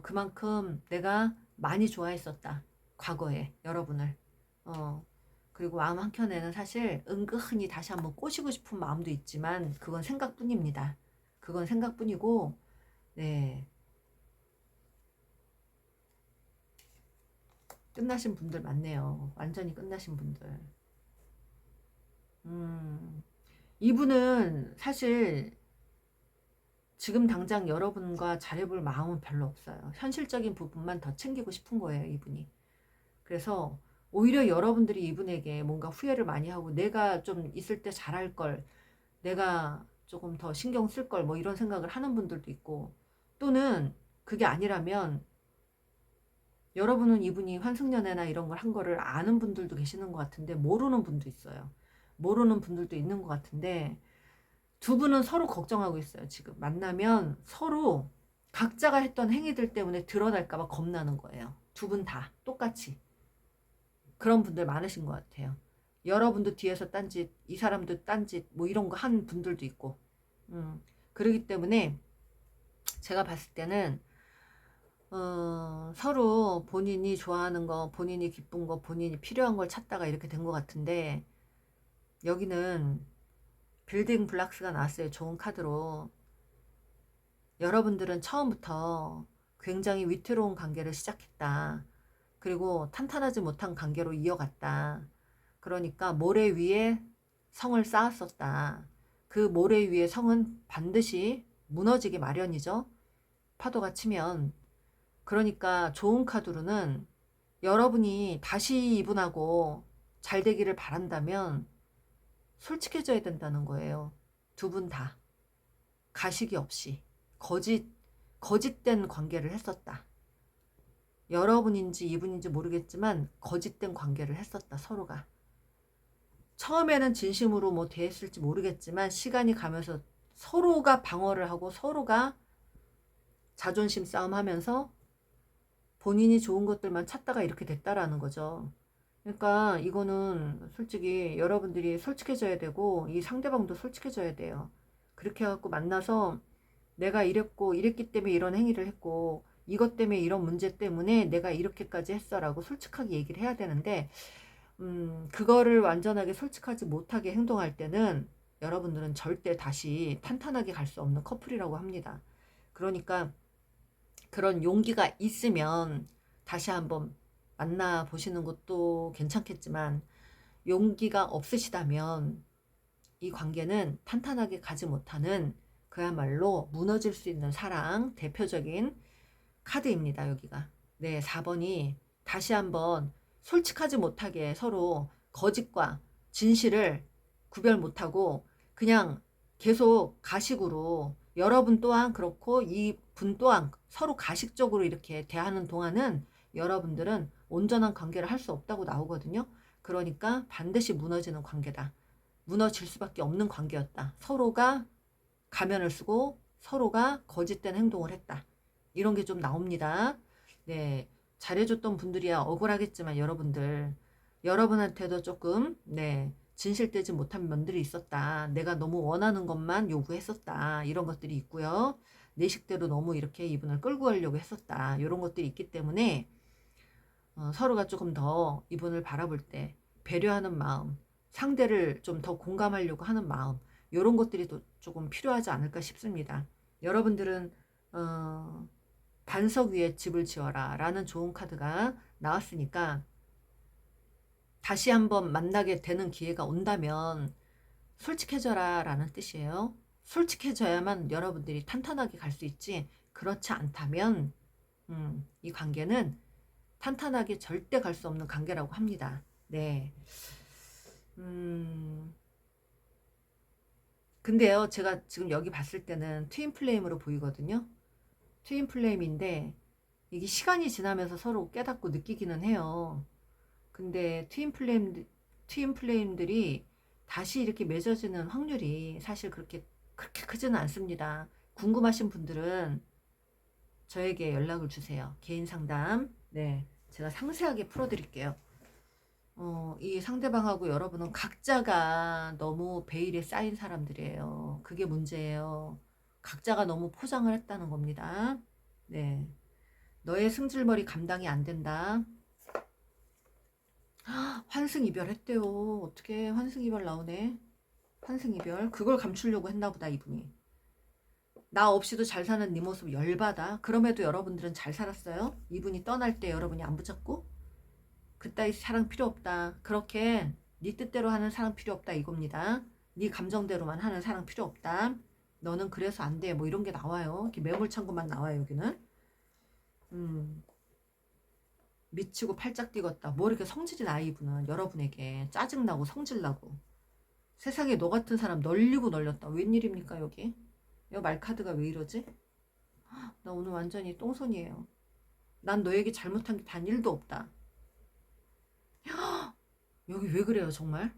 그만큼 내가 많이 좋아했었다. 과거에 여러분을. 그리고 마음 한켠에는 사실 은근히 다시 한번 꼬시고 싶은 마음도 있지만 그건 생각뿐입니다. 그건 생각뿐이고 네. 끝나신 분들 많네요. 완전히 끝나신 분들. 이분은 사실 지금 당장 여러분과 잘해볼 마음은 별로 없어요. 현실적인 부분만 더 챙기고 싶은 거예요, 이분이. 그래서 오히려 여러분들이 이분에게 뭔가 후회를 많이 하고 내가 좀 있을 때 잘할 걸, 내가 조금 더 신경 쓸 걸 뭐 이런 생각을 하는 분들도 있고 또는 그게 아니라면 여러분은 이분이 환승연애나 이런 걸 한 거를 아는 분들도 계시는 것 같은데 모르는 분도 있어요. 모르는 분들도 있는 것 같은데 두 분은 서로 걱정하고 있어요. 지금 만나면 서로 각자가 했던 행위들 때문에 드러날까 봐 겁나는 거예요. 두 분 다 똑같이. 그런 분들 많으신 것 같아요. 여러분도 뒤에서 딴짓, 이 사람도 딴짓 뭐 이런 거 한 분들도 있고 그러기 때문에 제가 봤을 때는 서로 본인이 좋아하는 거, 본인이 기쁜 거, 본인이 필요한 걸 찾다가 이렇게 된 것 같은데 여기는 빌딩 블락스가 나왔어요. 좋은 카드로. 여러분들은 처음부터 굉장히 위태로운 관계를 시작했다. 그리고 탄탄하지 못한 관계로 이어갔다. 그러니까 모래 위에 성을 쌓았었다. 그 모래 위에 성은 반드시 무너지기 마련이죠. 파도가 치면. 그러니까 좋은 카드로는 여러분이 다시 이분하고 잘 되기를 바란다면 솔직해져야 된다는 거예요. 두 분 다. 가식이 없이. 거짓된 관계를 했었다. 여러분인지 이분인지 모르겠지만 거짓된 관계를 했었다. 서로가. 처음에는 진심으로 뭐 대했을지 모르겠지만 시간이 가면서 서로가 방어를 하고 서로가 자존심 싸움하면서 본인이 좋은 것들만 찾다가 이렇게 됐다라는 거죠. 그러니까 이거는 솔직히 여러분들이 솔직해져야 되고 이 상대방도 솔직해져야 돼요. 그렇게 해갖고 만나서 내가 이랬고 이랬기 때문에 이런 행위를 했고 이것 때문에 이런 문제 때문에 내가 이렇게까지 했어 라고 솔직하게 얘기를 해야 되는데 그거를 완전하게 솔직하지 못하게 행동할 때는 여러분들은 절대 다시 탄탄하게 갈 수 없는 커플이라고 합니다. 그러니까 그런 용기가 있으면 다시 한번 만나보시는 것도 괜찮겠지만 용기가 없으시다면 이 관계는 탄탄하게 가지 못하는 그야말로 무너질 수 있는 사랑 대표적인 카드입니다. 여기가. 네, 4번이 다시 한번 솔직하지 못하게 서로 거짓과 진실을 구별 못하고 그냥 계속 가식으로 여러분 또한 그렇고 이 분 또한 서로 가식적으로 이렇게 대하는 동안은 여러분들은 온전한 관계를 할 수 없다고 나오거든요. 그러니까 반드시 무너지는 관계다. 무너질 수밖에 없는 관계였다. 서로가 가면을 쓰고 서로가 거짓된 행동을 했다. 이런 게 좀 나옵니다. 네, 잘해줬던 분들이야 억울하겠지만 여러분한테도 조금 진실되지 못한 면들이 있었다. 내가 너무 원하는 것만 요구했었다. 이런 것들이 있고요. 내 식대로 너무 이렇게 이분을 끌고 가려고 했었다. 이런 것들이 있기 때문에 서로가 조금 더 이분을 바라볼 때 배려하는 마음, 상대를 좀 더 공감하려고 하는 마음, 이런 것들이 또 조금 필요하지 않을까 싶습니다. 여러분들은 반석 위에 집을 지어라 라는 좋은 카드가 나왔으니까 다시 한번 만나게 되는 기회가 온다면 솔직해져라 라는 뜻이에요. 솔직해져야만 여러분들이 탄탄하게 갈 수 있지, 그렇지 않다면 이 관계는 탄탄하게 절대 갈 수 없는 관계라고 합니다. 네. 근데요, 제가 지금 여기 봤을 때는 트윈 플레임으로 보이거든요. 트윈 플레임인데 이게 시간이 지나면서 서로 깨닫고 느끼기는 해요. 근데 트윈 플레임들이 다시 이렇게 맺어지는 확률이 사실 그렇게 크지는 않습니다. 궁금하신 분들은 저에게 연락을 주세요. 개인 상담. 네. 제가 상세하게 풀어드릴게요. 이 상대방하고 여러분은 각자가 너무 베일에 쌓인 사람들이에요. 그게 문제예요. 각자가 너무 포장을 했다는 겁니다. 네. 너의 승질머리 감당이 안 된다. 환승이별 했대요. 어떻게 환승이별 나오네. 환승이별. 그걸 감추려고 했나 보다 이분이. 나 없이도 잘 사는 네 모습 열받아. 그럼에도 여러분들은 잘 살았어요. 이분이 떠날 때 여러분이 안 붙잡고. 그따위 사랑 필요 없다. 그렇게 네 뜻대로 하는 사랑 필요 없다 이겁니다. 네 감정대로만 하는 사랑 필요 없다. 너는 그래서 안 돼. 뭐 이런 게 나와요. 이렇게 매몰창고만 나와요 여기는. 미치고 팔짝 뛰었다. 뭐 이렇게 성질이 나 이분은 여러분에게 짜증나고 성질나고. 세상에 너 같은 사람 널리고 널렸다. 웬일입니까 여기? 여 말카드가 왜 이러지? 나 오늘 완전히 똥손이에요. 난 너에게 잘못한 게 단 1도 없다. 여기 왜 그래요 정말?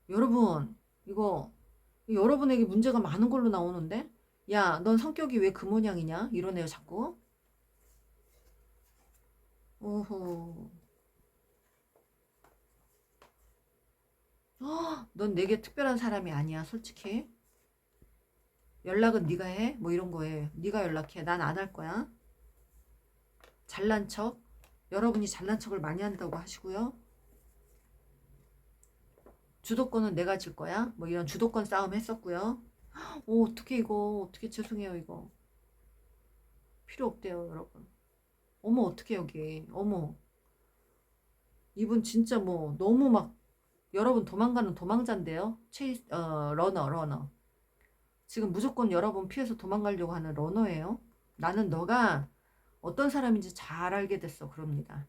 여러분 이거 여러분에게 문제가 많은 걸로 나오는데, 야 넌 성격이 왜 그 모양이냐 이러네요 자꾸. 오호. 넌 내게 특별한 사람이 아니야 솔직히. 연락은 네가 해? 뭐 이런 거에 네가 연락해. 난 안 할 거야. 잘난 척. 여러분이 잘난 척을 많이 한다고 하시고요. 주도권은 내가 질 거야. 뭐 이런 주도권 싸움 했었고요. 오 어떻게 이거 어떻게 죄송해요 이거. 필요 없대요, 여러분. 어머, 어떻게 여기. 어머. 이분 진짜 뭐 너무 막 여러분 도망가는 도망자인데요. 러너. 지금 무조건 여러분 피해서 도망가려고 하는 러너예요. 나는 너가 어떤 사람인지 잘 알게 됐어. 그럽니다.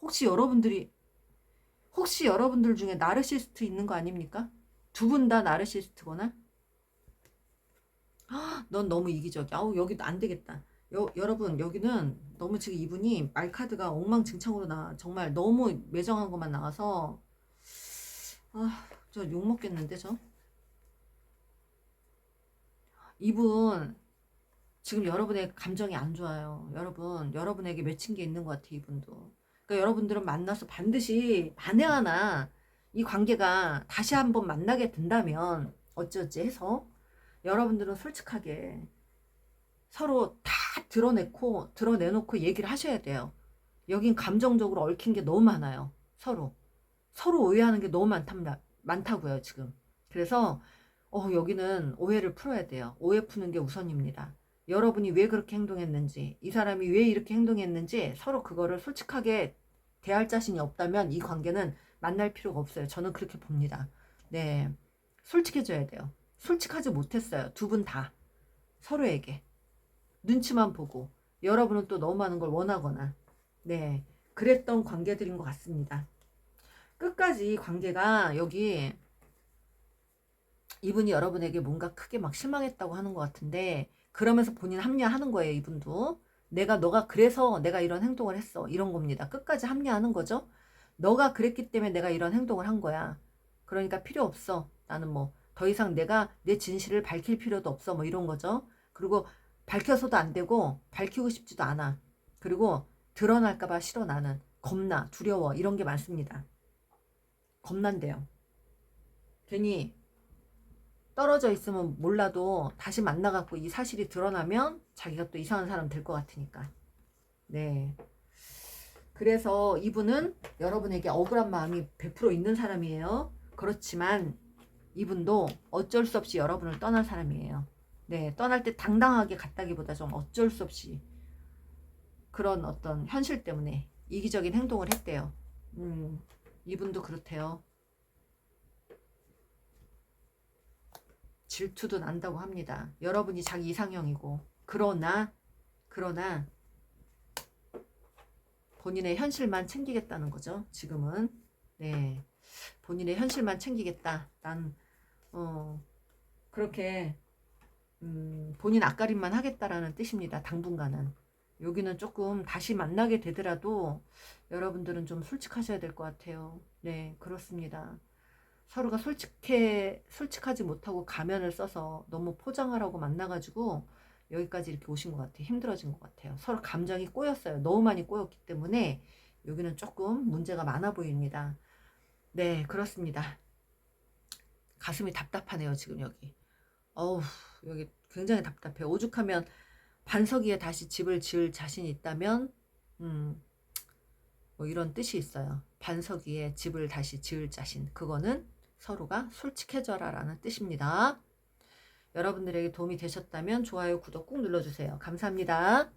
혹시 여러분들이 혹시 여러분들 중에 나르시스트 있는 거 아닙니까? 두 분 다 나르시스트거나? 넌 너무 이기적이야. 아우, 여기도 안 되겠다. 여러분, 여기는 너무 지금 이분이 말카드가 엉망진창으로 정말 너무 매정한 것만 나와서, 저 욕먹겠는데, 저? 이분, 지금 여러분의 감정이 안 좋아요. 여러분에게 맺힌 게 있는 것 같아, 이분도. 그러니까 여러분들은 만나서 반드시 만에 하나 이 관계가 다시 한번 만나게 된다면 어쩌지 해서 여러분들은 솔직하게 서로 다 드러내놓고 얘기를 하셔야 돼요. 여긴 감정적으로 얽힌 게 너무 많아요. 서로 오해하는 게 너무 많다고요, 지금. 그래서 여기는 오해를 풀어야 돼요. 오해 푸는 게 우선입니다. 여러분이 왜 그렇게 행동했는지, 이 사람이 왜 이렇게 행동했는지 서로 그거를 솔직하게 대할 자신이 없다면 이 관계는 만날 필요가 없어요. 저는 그렇게 봅니다. 네. 솔직해져야 돼요. 솔직하지 못했어요. 두 분 다. 서로에게. 눈치만 보고. 여러분은 또 너무 많은 걸 원하거나. 네. 그랬던 관계들인 것 같습니다. 끝까지 관계가 여기 이분이 여러분에게 뭔가 크게 막 실망했다고 하는 것 같은데 그러면서 본인 합리화하는 거예요. 이분도 너가 그래서 내가 이런 행동을 했어 이런 겁니다. 끝까지 합리화하는 거죠. 너가 그랬기 때문에 내가 이런 행동을 한 거야. 그러니까 필요 없어. 나는 뭐 더 이상 내가 내 진실을 밝힐 필요도 없어 뭐 이런 거죠. 그리고 밝혀서도 안 되고 밝히고 싶지도 않아. 그리고 드러날까 봐 싫어. 나는 겁나 두려워 이런 게 많습니다. 겁난대요. 괜히 떨어져 있으면 몰라도 다시 만나갖고 이 사실이 드러나면 자기가 또 이상한 사람 될 것 같으니까. 네. 그래서 이분은 여러분에게 억울한 마음이 100% 있는 사람이에요. 그렇지만 이분도 어쩔 수 없이 여러분을 떠난 사람이에요. 네. 떠날 때 당당하게 갔다기보다 좀 어쩔 수 없이 그런 어떤 현실 때문에 이기적인 행동을 했대요. 이분도 그렇대요. 질투도 난다고 합니다. 여러분이 자기 이상형이고 그러나 본인의 현실만 챙기겠다는 거죠. 지금은 네 본인의 현실만 챙기겠다. 난 그렇게 본인 앞가림만 하겠다라는 뜻입니다. 당분간은 여기는 조금 다시 만나게 되더라도 여러분들은 좀 솔직하셔야 될 것 같아요. 네 그렇습니다. 서로가 솔직하지 못하고 가면을 써서 너무 포장하라고 만나가지고 여기까지 이렇게 오신 것 같아요. 힘들어진 것 같아요. 서로 감정이 꼬였어요. 너무 많이 꼬였기 때문에 여기는 조금 문제가 많아 보입니다. 네, 그렇습니다. 가슴이 답답하네요, 지금 여기. 어우, 여기 굉장히 답답해요. 오죽하면 반석 위에 다시 집을 지을 자신이 있다면, 뭐 이런 뜻이 있어요. 반석 위에 집을 다시 지을 자신. 그거는 서로가 솔직해져라 라는 뜻입니다. 여러분들에게 도움이 되셨다면 좋아요, 구독 꾹 눌러주세요. 감사합니다.